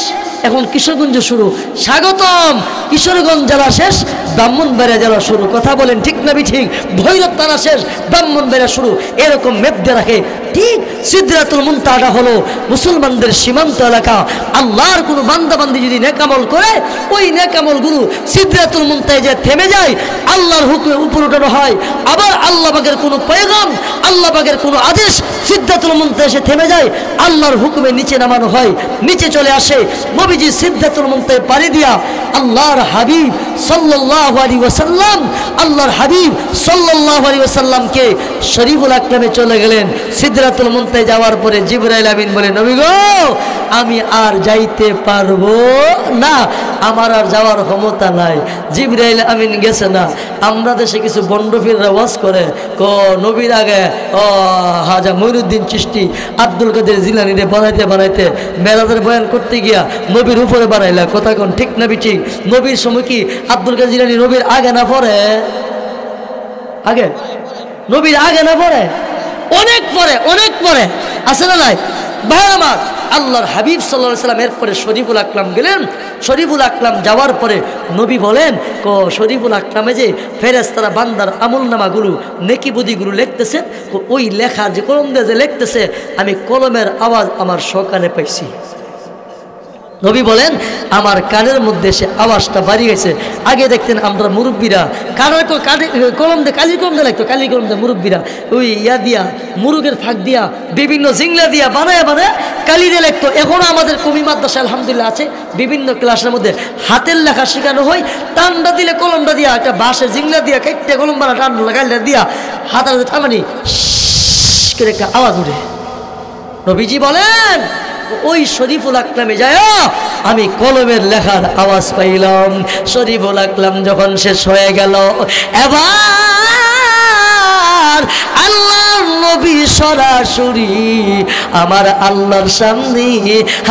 এখন কিশোরগঞ্জ শুরু। স্বাগতম কিশোরগঞ্জ জেলা শেষ, ব্রাহ্মণবাড়িয়া জেলা শুরু। কথা বলেন ঠিক না ঠিক? ভৈরব থানা শেষ, ব্রাহ্মণবাড়িয়া শুরু, এরকম ম্যাপ দিয়ে রাখে। ঠিক সিদরাতুল মুনতাহা হলো মুসলমানদের সীমান্ত এলাকা। আল্লাহর কোনো বান্দাবান্দি যদি নেকামল করে, ওই নেকামলগুলো সিদরাতুল মুনতাহায় যে থেমে যায়, আল্লাহর হুকুমে উপর উঠানো হয়। আবার আল্লাহ পাকের কোনো পয়গাম, আল্লাহ পাকের কোনো আদেশ সিদরাতুল মুনতাহায় এসে থেমে যায়, আল্লাহর হুকুমে নিচে নামানো হয়, নিচে চলে আসে। নবীজি সিদরাতুল মুনতাহায় পাড়ি দিয়া আল্লাহর হাবিব সাল্লাল্লাহু আলাইহি ওয়াসাল্লাম, আল্লাহর হাবিব সাল্লাল্লাহু আলাইহি ওয়াসাল্লামকে শরীফুল আকরামে চলে গেলেন। সিদরাতুল মুনতাহায় যাওয়ার পরে জিবরাইল আমিন বলে, নবী গো আমি আর যাইতে পারবো না, আমার আর যাওয়ার ক্ষমতা নাই। জিবরাইল আমিন গেছে না। আমরা দেশে কিছু বন্ডফিররা ওয়াজ করে, নবীর আগে হাজা মঈনুদ্দিন চিশতি আব্দুল কাদের জিলানীরে বানাইতে বানাইতে মেরাজের বয়ান করতে গিয়া নবীর উপরে বানাইলা। কথা কোন ঠিক না ঠিক? নবীর সময় কি আব্দুল কাদের জিলানী নবীর আগে না পরে? আগে নবীর আগে না পরে? অনেক পরে, অনেক পরে। আছে না নাই ভাই আমার? আল্লাহর হাবিব সাল্লাল্লাহু আলাইহি ওয়াসাল্লাম এরপরে শরীফুল আকরাম গেলেন। শরীফুল আকরাম যাওয়ার পরে নবী বলেন, শরীফুল আকরামে যে ফেরেশতারা বান্দার আমলনামাগুলো নেকি বুদিগুলো লিখতেছে, ওই লেখা যে কলম দিয়ে যে লিখতেছে, আমি কলমের আওয়াজ আমার সকালে পাইছি। নবী বলেন আমার কানের মধ্যে সে আওয়াজটা বাড়ি গেছে। আগে দেখতেন আমরা মুরব্বীরা কলম দিয়ে, কালির কলম দিয়ে লাগতো, কালির কলম দিয়ে মুরব্বীরা ওই ইয়া দিয়া মুরুগের ফাঁক দিয়া বিভিন্ন জিংলা দিয়া বানায় বানায় কালি দিয়ে লিখতো। এখনও আমাদের কমি মাদ্রাসা আলহামদুলিল্লাহ আছে, বিভিন্ন ক্লাসের মধ্যে হাতের লেখা শেখানো হয়। টান্ডা দিলে কলমটা দিয়া একটা বাঁশের জিংলা দিয়া কেটে কলম বানা টান্ডা কালিটা দিয়া হাতের টানানি করে একটা আওয়াজ উঠে। নবীজি বলেন ওই শরীফুল আকরামে যায় আমি কলমের লেখার আওয়াজ পাইলাম। শরীফুল আকরাম যখন শেষ হয়ে গেল, এবার আল্লাহর নবী সরাসরি আমার আল্লাহর সামনে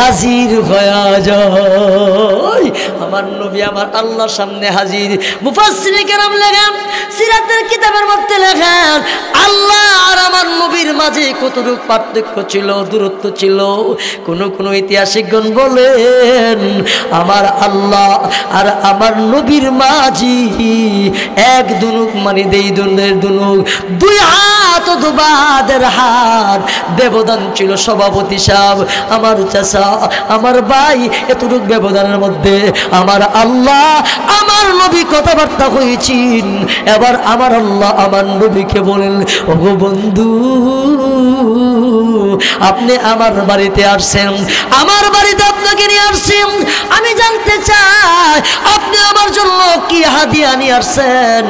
হাজির হয়ে যায়। আমার নবী আমার আল্লাহর সামনে হাজির। মুফাসসিরে কেরাম লেখেন, সিরাতের কিতাবের মধ্যে লেখেন, আল্লাহ আর আমার নবীর মাঝে কতটুকু পার্থক্য ছিল, দূরত্ব ছিল। কোন কোন ঐতিহাসিকগণ বলেন আমার আল্লাহ আর আমার নবীর মাঝি এক দুনুক, মানে দেই দুনের দুনুক, 2 হাত দুবাদের হাত ব্যবধান ছিল। সভাপতি সাহেব, আমার চাচা, আমার ভাই, এতটুক ব্যবধানের মধ্যে আমার আল্লাহ আমার নবী কথাবার্তা হয়েছেন। এবার আমার আল্লাহ আমার নবীকে বলেন, ওগো বন্ধু আপনি আমার বাড়িতে আসছেন, আমার বাড়িতে আপনাকে নিয়ে আসছেন, আমি জানতে চাই আপনি আমার জন্য কি হাদিয়া নিয়ে আসছেন।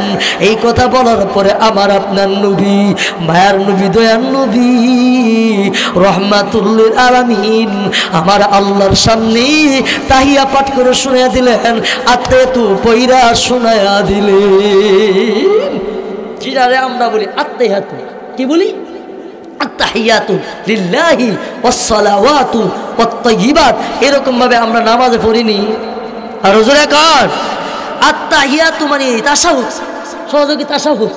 এই কথা বলার পরে আমার আপনার নবী, মায়ার নবী, দয়ার নবী, রহমাতুল লিল আলামিন আমার আল্লাহর সামনে তাহিয়া পাঠ করে শুনাইয়া দিলেন, আত্মায়াতু পয়রা শুনাইয়া দিলেন। যেটারে আমরা বলি আত্মায়াতু, কি বলি? আত্তাহিয়াতু লিল্লাহি ওয়াসসালাওয়াতু ওয়াত-তাইয়্যিবাত। এরকম ভাবে আমরা নামাজে পড়িনি। আর হুজুরে কর আত্তাহিয়াতু মানে তাশাহুদ, সহযোগী তাশাহুদ।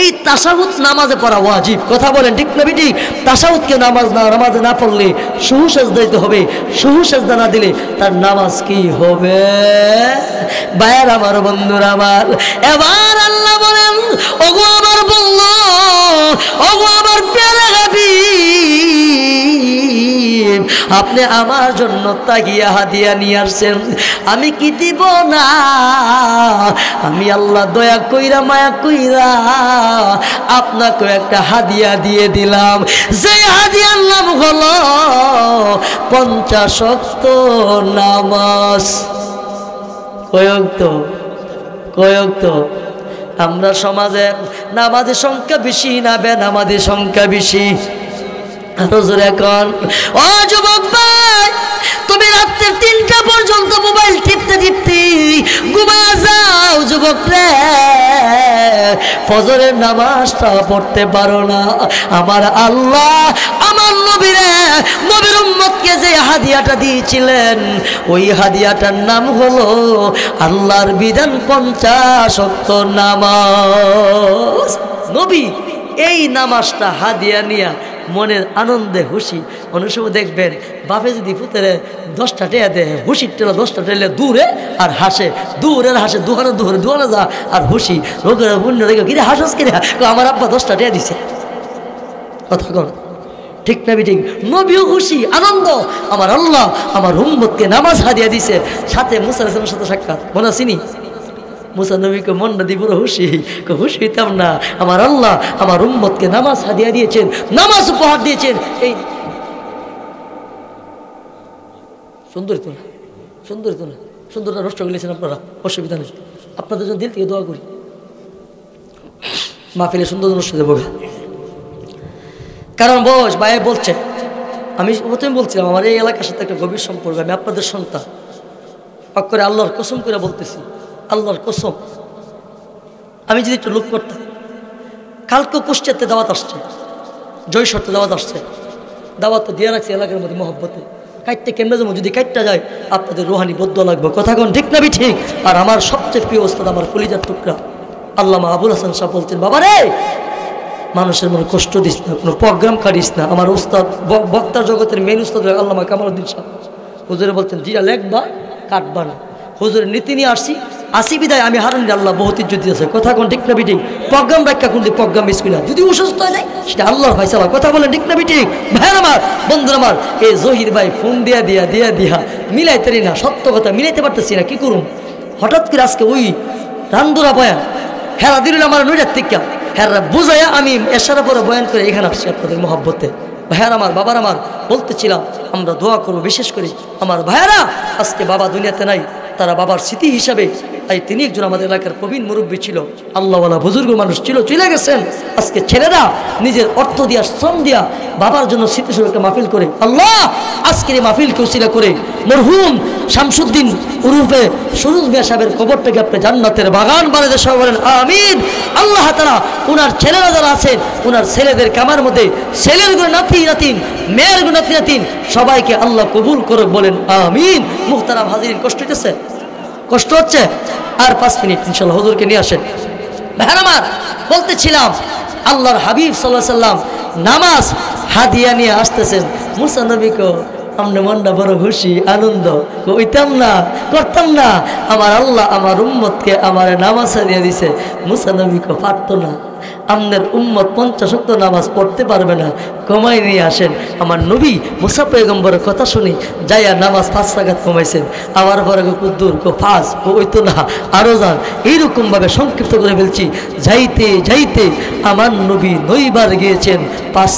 এই তাশাহুদ নামাজে পড়া ওয়াজিব। কথা বলেন ঠিক না ঠিক? তাশাহুদকে নামাজে না পড়লে সুহু সেজদা দিতে হবে। সুহু সেজদা না দিলে তার নামাজ কি হবে? ভাইয়ের আমার, বন্ধুরা আমার, এবার আল্লাহ বলেন ওগো আমার প্যারা হাবিব, আপনি আমার জন্য তাকিয়া হাদিয়া নিয়ে আসছেন, আমি কি দিব না? আমি আল্লাহ দয়া কইরা মায়া কইরা আপনাকে একটা হাদিয়া দিয়ে দিলাম, যে হাদিয়ার নাম হলো 50 ওয়াক্ত নামাজ। কয়ক্ত? আমরা সমাজে নামাজের সংখ্যা বেশি না বেনামাজের সংখ্যা বেশি? আরো জোরে এখন। ও যুবক ভাই, তুমি রাত্রে 3টা পর্যন্ত মোবাইল টিপতে টিপতে ঘুমায় যাও যুবক রে, ফজরের নামাজটা পড়তে পারো না। আমার আল্লাহ আমার নবীরে, নবীর উম্মতকে যে হাদিয়াটা দিয়েছিলেন, ওই হাদিয়াটার নাম হলো আল্লাহর বিধান 50 ওয়াক্ত নামাজ। নবী এই নামাজটা হাদিয়া নিয়া মনের আনন্দে খুশি। অনেক সময় দেখবেন বাপে যদি পুতেরে 10টা টেয়া দেয়, হুশির টেলা 10টা টেলে দূরে আর হাসে, দূরের হাসে, দোকানে যা আর খুশি। লোকের পুণ্য দেখে কিরে হাসস কিরে, আমার আব্বা 10টা টেয়া দিছে। কথা কন ঠিক না ঠিক? নবীও খুশি, আনন্দ, আমার আল্লাহ আমার উম্মতকে নামাজ হাদিয়া দিছে। সাথে মুসা আলাইহিস সালামের সাথে সাক্ষাৎ, মনে আছিনি? মুসা নবীকে মনটা দিয়ে পুরো খুশি হইতাম না, আমার আল্লাহ আমার উম্মতকে নামাজ হাদিয়া দিয়েছেন, নামাজ উপহার দিয়েছেন। এই সুন্দর তো না? সুন্দরটা নষ্ট গেলেছেন আপনারা, অসুবিধা নেই, আপনাদের জন্য দিল থেকে দোয়া করি, মাহফিলে সুন্দর নষ্ট দেবো। কারণ বয়স ভাই বলছে, আমি প্রথমে বলছিলাম আমার এই এলাকার সাথে একটা গভীর সম্পর্ক, আমি আপনাদের সন্তান, পাক করে আল্লাহর কসম করে বলতেছি, আল্লাহর কসম, আমি যদি একটু লোক করতাম, কালকে কুষ্টিয়াতে দাওয়াত আসছে, জয়সরতে দাওয়াত আসছে, দাওয়াত তো দিয়ে রাখছি এলাকার মধ্যে মহব্বতে, কাইটটা কেমনে যাবো, যদি কাইটটা যায় আপনাদের রোহানি বদ্ধ লাগবে। কথা কোন ঠিক না ঠিক? আর আমার সবচেয়ে প্রিয় ওস্তাদ, আমার কলিজার টুকরা আল্লামা আবুল হাসান সাহেব বলছেন, বাবা রে মানুষের মনে কষ্ট দিস না, কোনো প্রোগ্রাম কাটিস না। আমার উস্তাদ, বক্তার জগতের মেন উস্তাদ আল্লামা কামালউদ্দিন সাহেব হুজুরে বলছেন, যেটা লেখবা কাটবা না। হুজুরের নীতি নিয়ে আসি বিদায় আমি হারানি আল্লাহ বহুত ইজ্জত দিয়েছে। কথা কোন ঠিক না বিঠিক? প্রোগ্রাম ব্যাখ্যা কোন প্রোগ্রাম মিস করি না, যদি অসুস্থ হয়ে যায় সেটা আল্লাহর ফয়সালা। কথা বলেন ঠিক না বিঠিক? ভাই আমার, বন্ধুরা আমার, এই জহির ভাই ফোন দিয়া মিলাইতে না, সত্য কথা মিলাইতে পারতেছি না, কি করুন? হঠাৎ করে আজকে ওই রান্দুরা বয়ান হেরা দিল আমার নৈরাত থেকে, হেরা বুঝাইয়া আমি এশারা পরে বয়ান করে এখানে আসছি আপনাদের মহব্বতে। ভাইয়ার আমার, বাবার আমার, বলতেছিলাম আমরা দোয়া করবো, বিশেষ করে আমার ভাইয়ারা আজকে বাবা দুনিয়াতে নাই, তারা বাবার স্মৃতি হিসাবে, তাই তিনি একজন আমাদের এলাকার প্রবীণ মুরব্বী ছিল, আল্লাহওয়ালা বুজুর্গ মানুষ ছিল, চলে গেছেন। আজকে ছেলেরা নিজের অর্থ দিয়া, শ্রম দিয়া বাবার জন্য স্মৃতিস্বরূপ একটা মাহফিল করে। আল্লাহ আজকের এই মাহফিলকে উসিলা করে মরহুম শামসুদ্দিন উরুফে সুরুজ মিয়া সাহেবের কবরটাকে আপনি জান্নাতের বাগান বানাতে সবাই বলেন আমিন। আল্লাহ তাআলা উনার ছেলেরা যারা আছেন, উনার ছেলেদের কামার মধ্যে ছেলের গুলো নাতি নাতিন, মেয়ের গুলো নাতি নাতিন, সবাইকে আল্লাহ কবুল করে বলেন আমিন। মুহতারাম হাজিরিন, কষ্ট হচ্ছে? কষ্ট হচ্ছে? আর 5 মিনিট ইনশাআল্লাহ হুজুরকে নিয়ে আসেন। ভাইরা আমার, বলতেছিলাম আল্লাহর হাবিব সাল্লাল্লাহু আলাইহি সাল্লাম নামাজ হাদিয়া নিয়ে আসতেছেন। মুসা নবীকে আমরা মনটা বড় খুশি, আনন্দ, কইতাম না, করতাম না, আমার আল্লাহ আমার উম্মতকে আমার নামাজ হাদিয়া দিছে। মুসা নবীকে পারতো না, আমাদের উম্মত 50 ওয়াক্ত নামাজ পড়তে পারবে না, কমাই নিয়ে আসেন। আমার নবী মুসা পয়গম্বরের কথা শুনি যাইয়া নামাজ 5 রাকাত কমাইছেন। আমার পরে কুদ্দুর কো 5 ওই তো না, আরো যান, এইরকমভাবে সংক্ষিপ্ত করে ফেলছি। যাইতে যাইতে আমার নবী 9 বার গিয়েছেন, 5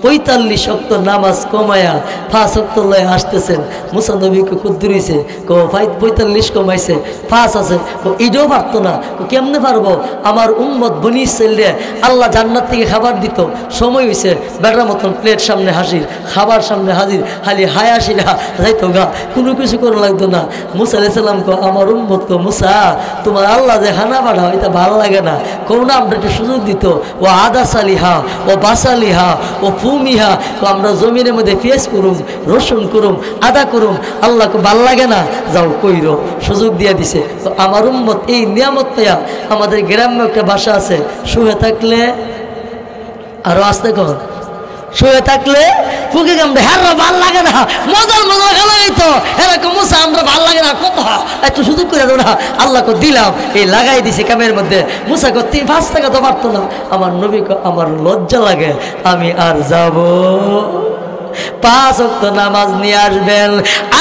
45 ওয়াক্ত নামাজ কমায়া 5 ওয়াক্ত লয়ে আসতেছেন। মুসা নবীকে কুদ্দুরিছে, কো 45 কমাইছে, 5 আছে, এইটাও পারতো না। কেমনে পারবো? আমার উম্মত বনি ইসরাইলরে আল্লাহ জান্নাত থেকে খাবার দিত, সময় হয়েছে, বেটার মতন প্লেট সামনে হাজির, খাবার সামনে হাজির, খালি হায়াসিরা যাইতো গা, কোনো কিছু করা লাগতো না। মুসা আলাইহিস সালাম কো আমার উম্মত কো, মুসা তোমার আল্লাহ যে খানা পাঠাও এটা ভালো লাগে না, কোন আমরা একটা সুযোগ দিত, ও আদা সালিহা, ও বাসালিহা, ও ফুমিহা, আমরা জমিনের মধ্যে পেঁয়াজ করুম, রসুন করুম, আদা করুম, আল্লাহকে ভাল লাগে না, যাও কইরো, সুযোগ দিয়ে দিছে। তো আমার উম্মত এই নিয়ামত পেয়া, আমাদের গ্রাম্য একটা ভাষা আছে, শুয়ে থাকলে আরো আসতে কর, শুয়ে থাকলে ফুকে কামড়ে হ্যাঁ ভাল লাগে না, মজার মজার খেলা হইতো এরকম মুসা আমরা ভাল লাগে না, কত একটু সুযোগ করে দেবো না, আল্লাহকে দিলাম, এই লাগাই দিছে কামের মধ্যে। মুসা করতে 5 টাকা তো পারতো না। আমার নবী আমার লজ্জা লাগে, আমি আর যাব 5 ওয়াক্ত নামাজ নিয়ে আসবেন।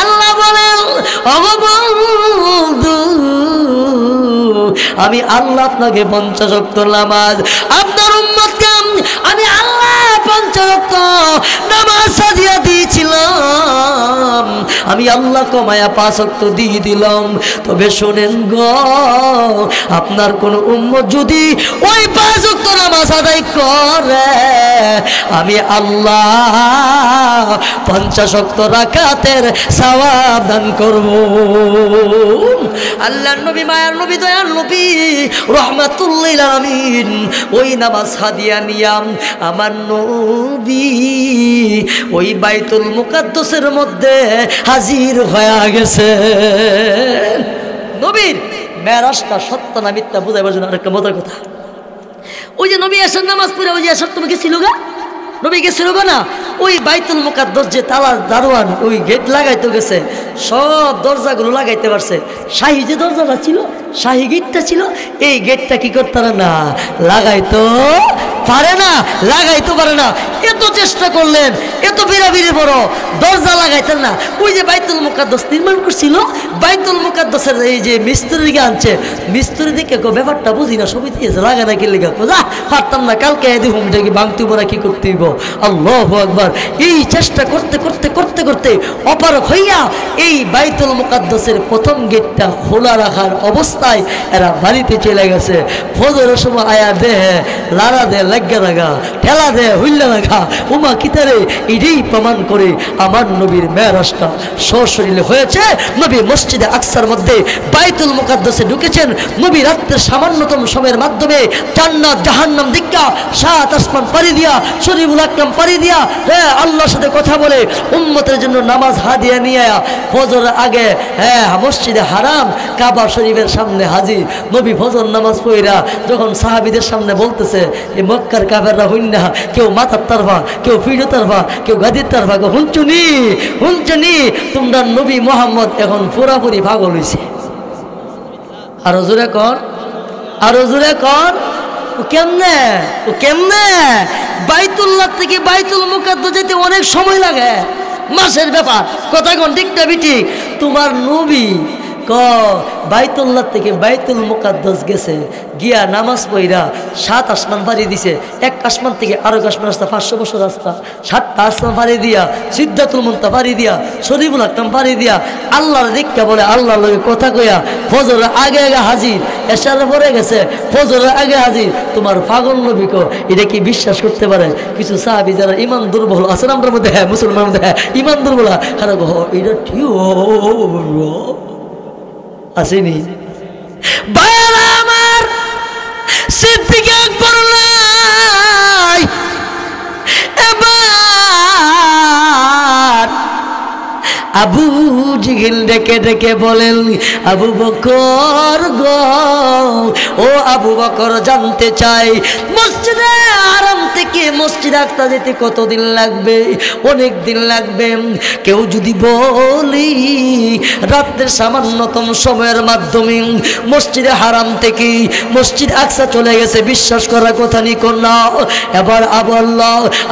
আল্লাহ বলেন আমি আল্লাহ আপনাকে 50 ওয়াক্ত নামাজ, আপনার উম্মতকে আমি আল্লাহ 50 ওয়াক্ত নামাজ সাজিয়ে দিয়েছিলাম, আমি আল্লাহ কমায়া 5 ওয়াক্ত দিয়ে দিলাম। তবে শোনেন গো, আপনার কোন উম্মত যদি ওই 5 ওয়াক্ত নামাজ আদায় করে, আমি আল্লাহ 50 ওয়াক্ত রাকাতের সওয়াব দান করব। আল্লাহর নবী, মায়ার নবী, দয়ার নবী রাহমাতুল লিল আলামিন ওই নামাজ হাদিয়া নিয়াম আমার নবী ওই বাইতুল মুকাদ্দাসের মধ্যে হাজির হয়ে গেছে। নবীর মেরাজটা সত্য না মিথ্যা বুঝাইবার জন্য আরেকটা মজার কথা, ওই যে নবী এসে নামাজ পড়ে ওই যে এসব তুমি গেছিল গা, নবী গেছিল গা না, ওই বাইতুল মুকাদ্দাস যে তালা দারোয়ান ওই গেট লাগাইতে গেছে, সব দরজাগুলো লাগাইতে পারছে, শাহী যে দরজাটা ছিল, শাহী গেটটা ছিল, এই গেটটা কি করতে পারে না, লাগাইতো পারে না, লাগাইতে পারে না। এত চেষ্টা করলেন, এত বিরাবিরি বড় দরজা লাগাইতেন না। ওই যে বাইতুল মুকাদ্দাস নির্মাণ করছিল, বাইতুল মুকাদ্দাসের এই যে মিস্ত্রিকে আনছে, মিস্ত্রি দিকে ব্যাপারটা বুঝি না, সবই দিয়েছে লাগা না কি লেগে যা পারতাম না, কালকে দেখুন এটা কি ভাঙতে পারা কি করতে হইব। আল্লাহু আকবার। এই চেষ্টা করতে করতে করতে করতে অপারক হইয়া এই বাইতুল মুকাদ্দাসের প্রথম গেটটা খোলা রাখার অবস্থায় এরা বাড়িতে চলে গেছে। ফজরের সময় আয়া দেহে লাড়া দে, লাগা লাগা, ঠেলা দে, হুইল্লা লাগা, উমা কিতারে এটাই প্রমাণ করে আমার নবীর মেরাজটা সশরীরে হয়েছে। নবী মসজিদে আকসার মধ্যে বাইতুল মুকাদ্দাসে ঢুকেছেন। নবী রাত্রের সামান্যতম সময়ের মাধ্যমে জান্নাত জাহান্নাম দিক্কা 7 আসমান পাড়ি দিয়া, শরীফুল আকরাম পাড়ি দিয়া, হ্যাঁ আল্লাহর সাথে কথা বলে উম্মতের জন্য নামাজ হাদিয়া নিয়ে ফজরের আগে মসজিদে হারাম কাবা শরীফের সামনে হাজির। নবী ফজর নামাজ পড়া যখন সাহাবীদের সামনে বলতেছে, এই মক্কার কাফেররা হইনা কেউ মাথার তারফা, কেউ ফিরো তারফা, কেউ গাদির তারফা, হুঞ্চুনি হুঞ্চুনি তোমরা নবী মোহাম্মদ এখন পুরাপুরি পাগল হইছে। আরো জোরে কর, আরো জোরে কর। ও কেমনে, ও কেমনে বাইতুল্লাহ থেকে বাইতুল মুকাদ্দাস যেতে অনেক সময় লাগে, মাসের ব্যাপার, কথা কোন ঠিকটা বিটি। তোমার নবী বাইতুল্লাহ থেকে বাইতুল মুকাদ্দাস গেছে, গিয়া নামাজ পড়া 7 আসমান পাড়ি দিছে। 1 আসমান থেকে আরো আসমান রাস্তা, 500 বছর রাস্তা, 7টা আসমান পাড়ি দিয়া, সিদ্ধাতুল মুনতাহা পাড়ি দিয়া, শরীফুল আকরাম পাড়ি দিয়া, আল্লাহর দিকটা বলে আল্লাহর লগে কথা কইয়া ফজরের আগে আগে হাজির। এশার পরে গেছে, ফজরের আগে হাজির। তোমার পাগল নবী কো এটা কি বিশ্বাস করতে পারে? কিছু সাহাবী যারা ইমান দুর্বল আছে আমাদের মধ্যে, মুসলমানের মধ্যে ইমান দুর্বল, আর এটা ঠিক আসেনি। ভাইরা আমার, সিদ্দিক আকবর নাই, এবার আবু জিহিল ডেকে ডেকে বলেন, আবু বকর গো, ও আবু বকর জানতে চাই মসজিদে হারাম থেকে মসজিদে আকসা যেতে কতদিন লাগবে? অনেক দিন লাগবে। কেউ যদি বলি রাতের সামান্যতম সময়ের মাধ্যমে মসজিদে হারাম থেকে মসজিদ আকসা চলে গেছে, বিশ্বাস করার কথা নিকো না। এবার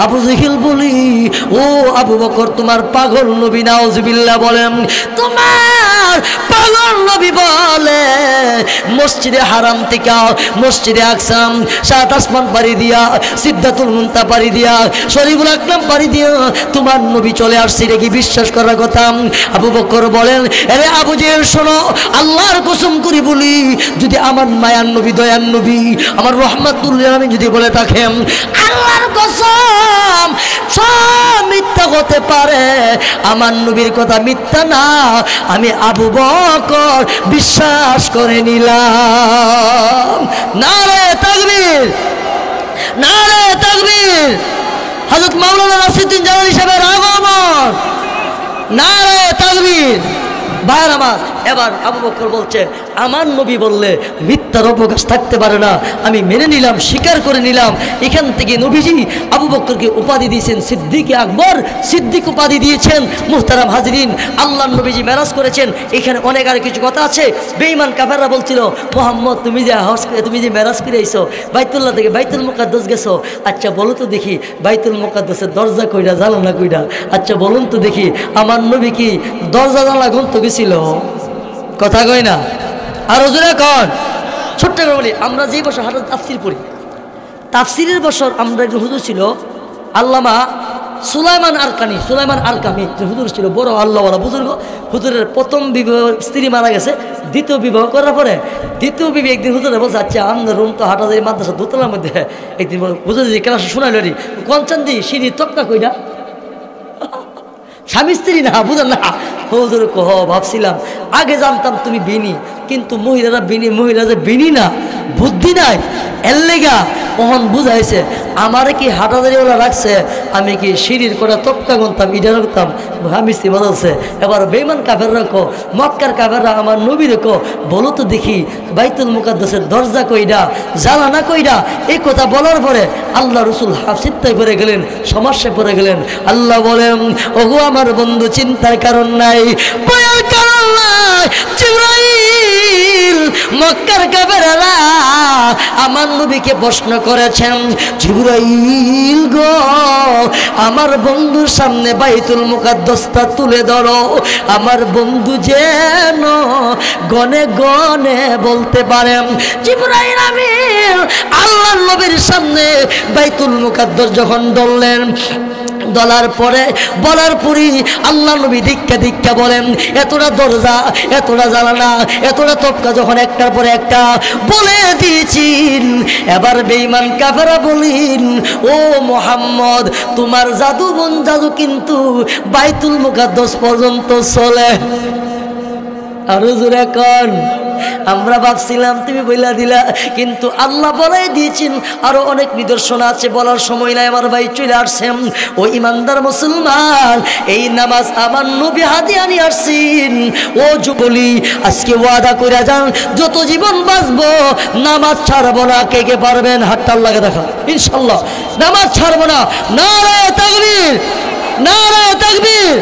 আবু জিহিল বলি, ও আবু বকর তোমার পাগল নবী নাউজুবিল্লাহ বলেন, তোমার পাগল নবী বলে মসজিদে হারাম থেকে মসজিদে আকসা 7 আসমান পাড়ি দিয়া, সিদ্ধাতুল মুনতাহা পাড়ি দিয়া, শরীফুল আকরাম পাড়ি দিয়া তোমার নবী চলে আসছে, এটা কি বিশ্বাস করার কথা? আবু বকর বলেন, আরে আবু জেহেল শোনো, আল্লাহর কসম করে বলি, যদি আমার মায়ার নবী, দয়ার নবী, আমার রহমাতুল লিল আলামিন যদি বলে থাকেন, আল্লাহর কসম সব মিথ্যা হতে পারে, আমার নবীর কথা মিথ্যা না, আমি আবু বকর বিশ্বাস করে নিলাম। নারে তাকবীর, নারে তাকবীর। হযরত মাওলানা নাসিরউদ্দিন জালালী সাহেবের আগমন, নারে তাকবীর। ভাইরা আমার, এবার আবু বকর বলছে আমার নবী বললে মিথ্যার অবকাশ থাকতে পারে না, আমি মেনে নিলাম, স্বীকার করে নিলাম। এখান থেকে নবীজি আবু বকরকে উপাধি দিয়েছেন সিদ্দিকে আকবর, সিদ্দিক উপাধি দিয়েছেন। মুহতারাম হাজরিন, আল্লাহ নবীজি মেরাজ করেছেন। এখানে অনেক আর কিছু কথা আছে। বেঈমান কাফেররা বলছিল মোহাম্মদ তুমি যে মেরাজ করে আইছো বাইতুল্লাহ থেকে বাইতুল মুকাদ্দাস গেছো, আচ্ছা বলো তো দেখি বাইতুল মুকাদ্দাসের দরজা কইরা জানালা কইরা, আচ্ছা বলুন তো দেখি আমার নবী কি দরজা জানালা গ্রন্থ গেছিল? কথা কই না, আর ওজনে কন। ছোট্ট করে বলি, আমরা যে বছর হাটার তাফসির পড়ি, তাফসিরের বছর আমরা একজন হুজুর ছিল আল্লামা সুলাইমান আরকামি হুজুর ছিল, বড় আল্লাহওয়ালা বুজুর্গ। হুজুরের প্রথম বিবাহ স্ত্রী মারা গেছে, দ্বিতীয় বিবাহ করার পরে দ্বিতীয় বিবাহ একদিন হুজুরে বলছে আচ্ছা আমাদের রুম তো হাটাজারি মাদ্রাসা দোতলার মধ্যে, একদিন হুজুর যে ক্লাসে শোনাইল রে কনচান্দি সিঁড়ি তক্কা কইরা স্বামী স্ত্রী না, বুঝেন না? হুজুর কহ ভাবছিলাম আগে জানতাম তুমি বিনি, কিন্তু মহিলারা বিনি না, বুদ্ধি নাই, এর লেগা কখন বুঝাইছে আমার কি হাটাদারিওয়ালা রাখছে, আমি কি সিঁড়ির করে তক্কা গুনতাম, ইটা রাখতাম, স্ত্রী বদলছে। এবার বেঈমান কাফের রাখো, মক্কার কাফেররা আমার নবী রেখো, বলো তো দেখি বাইতুল মুকাদ্দাসের দরজা কইডা, জানালা কইডা। এই কথা বলার পরে আল্লাহ রসুল চিন্তায় পড়ে গেলেন, সমস্যায় পড়ে গেলেন। আল্লাহ বলেন ওগো আমার বন্ধু চিন্তার কারণ নাই, ভয়ের কারণ নাই। জিবরাইল মক্কার কাফেররা আমার নবীকে প্রশ্ন করেছেন, জিবরাইল গো আমার বন্ধুর সামনে বাইতুল মুকাদ্দাসটা তুলে ধরো, আমার বন্ধু যেন গনে গনে বলতে পারেন। জিবরাইল আমিন আল্লাহর নবীর সামনে বাইতুল মুকাদ্দাস যখন ধরলেন, বলার পরে আল্লাহ নবী দীক্ষা বলেন এতটা দরজা, এতটা জানালা, এতটা তক্কা যখন একটার পরে একটা বলে দিয়েছেন, এবার বেঈমান কাফেররা বলেন ও মুহাম্মদ তোমার জাদু কিন্তু বাইতুল মুকাদ্দাস পর্যন্ত চলে। আরো জোরে কন। আমরা ভাবছিলাম তুমি বইলা দিলা, কিন্তু আল্লাহ বলাই দিয়েছেন আরো অনেক নিদর্শন আছে, বলার সময় নাই। আমার ভাই চলে আসছেন, ও ইমানদার মুসলমান, এই নামাজ আমার নবী হাদিয়া নিয়ে আসছেন। ও যুবলি আজকে ওয়াদা কইরা যান যত জীবন বাঁচবো নামাজ ছাড়বো না। কে কে পারবেন হাতটা আল্লাহকে দেখা, ইনশাআল্লাহ নামাজ ছাড়বো না। নারায়ে তাকবীর, নারায়ে তাকবীর।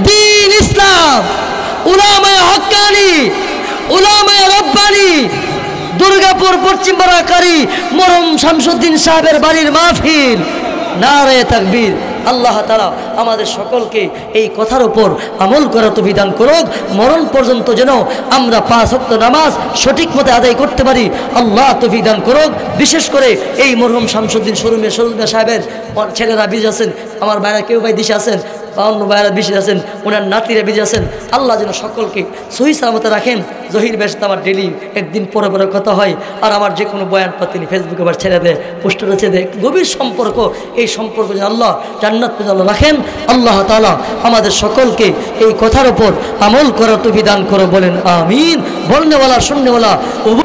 দ্বীন ইসলাম, উলামায়ে হক্কানি, উলামায়ে রব্বানি, দুর্গাপুর পশ্চিম বারাকারি মরহুম শামসুদ্দিন সাহেবের বাড়ির মাহফিল। নারায়ে তাকবীর। আল্লাহ তাআলা আমাদের সকলকে এই কথার উপর আমল করার তৌফিক দান করুক, মরণ পর্যন্ত যেন আমরা 5 ওয়াক্ত নামাজ সঠিক মতে আদায় করতে পারি, আল্লাহ তৌফিক দান করুক। বিশেষ করে এই মরহুম শামসুদ্দিন সরুমিয়া সাহেবের ছেলেরা বিজে আছেন, আমার ভাইরা কেউ ভাই দিশে আছেন, অন্য ভাইরা বিশে আছেন, ওনার নাতিরা বিজে আছেন। আল্লাহ যেন সকলকে সহি সালামতে রাখেন। জহির বেশ আমার ডেলি একদিন পরে পরে কথা হয়, আর আমার যে কোনো বয়ান পাতিনি ফেসবুকে আবার ছেড়ে দেয়, পোস্টারে ছেড়ে দেয়, গভীর সম্পর্ক। এই সম্পর্ক যেন আল্লাহ জান্নাত পর্যন্ত রাখেন। আল্লাহ তাআলা আমাদের সকলকে এই কথার উপর আমল করার তৌফিক দান করো, বলেন আমিন। বলনেওয়ালা শুননেওয়ালা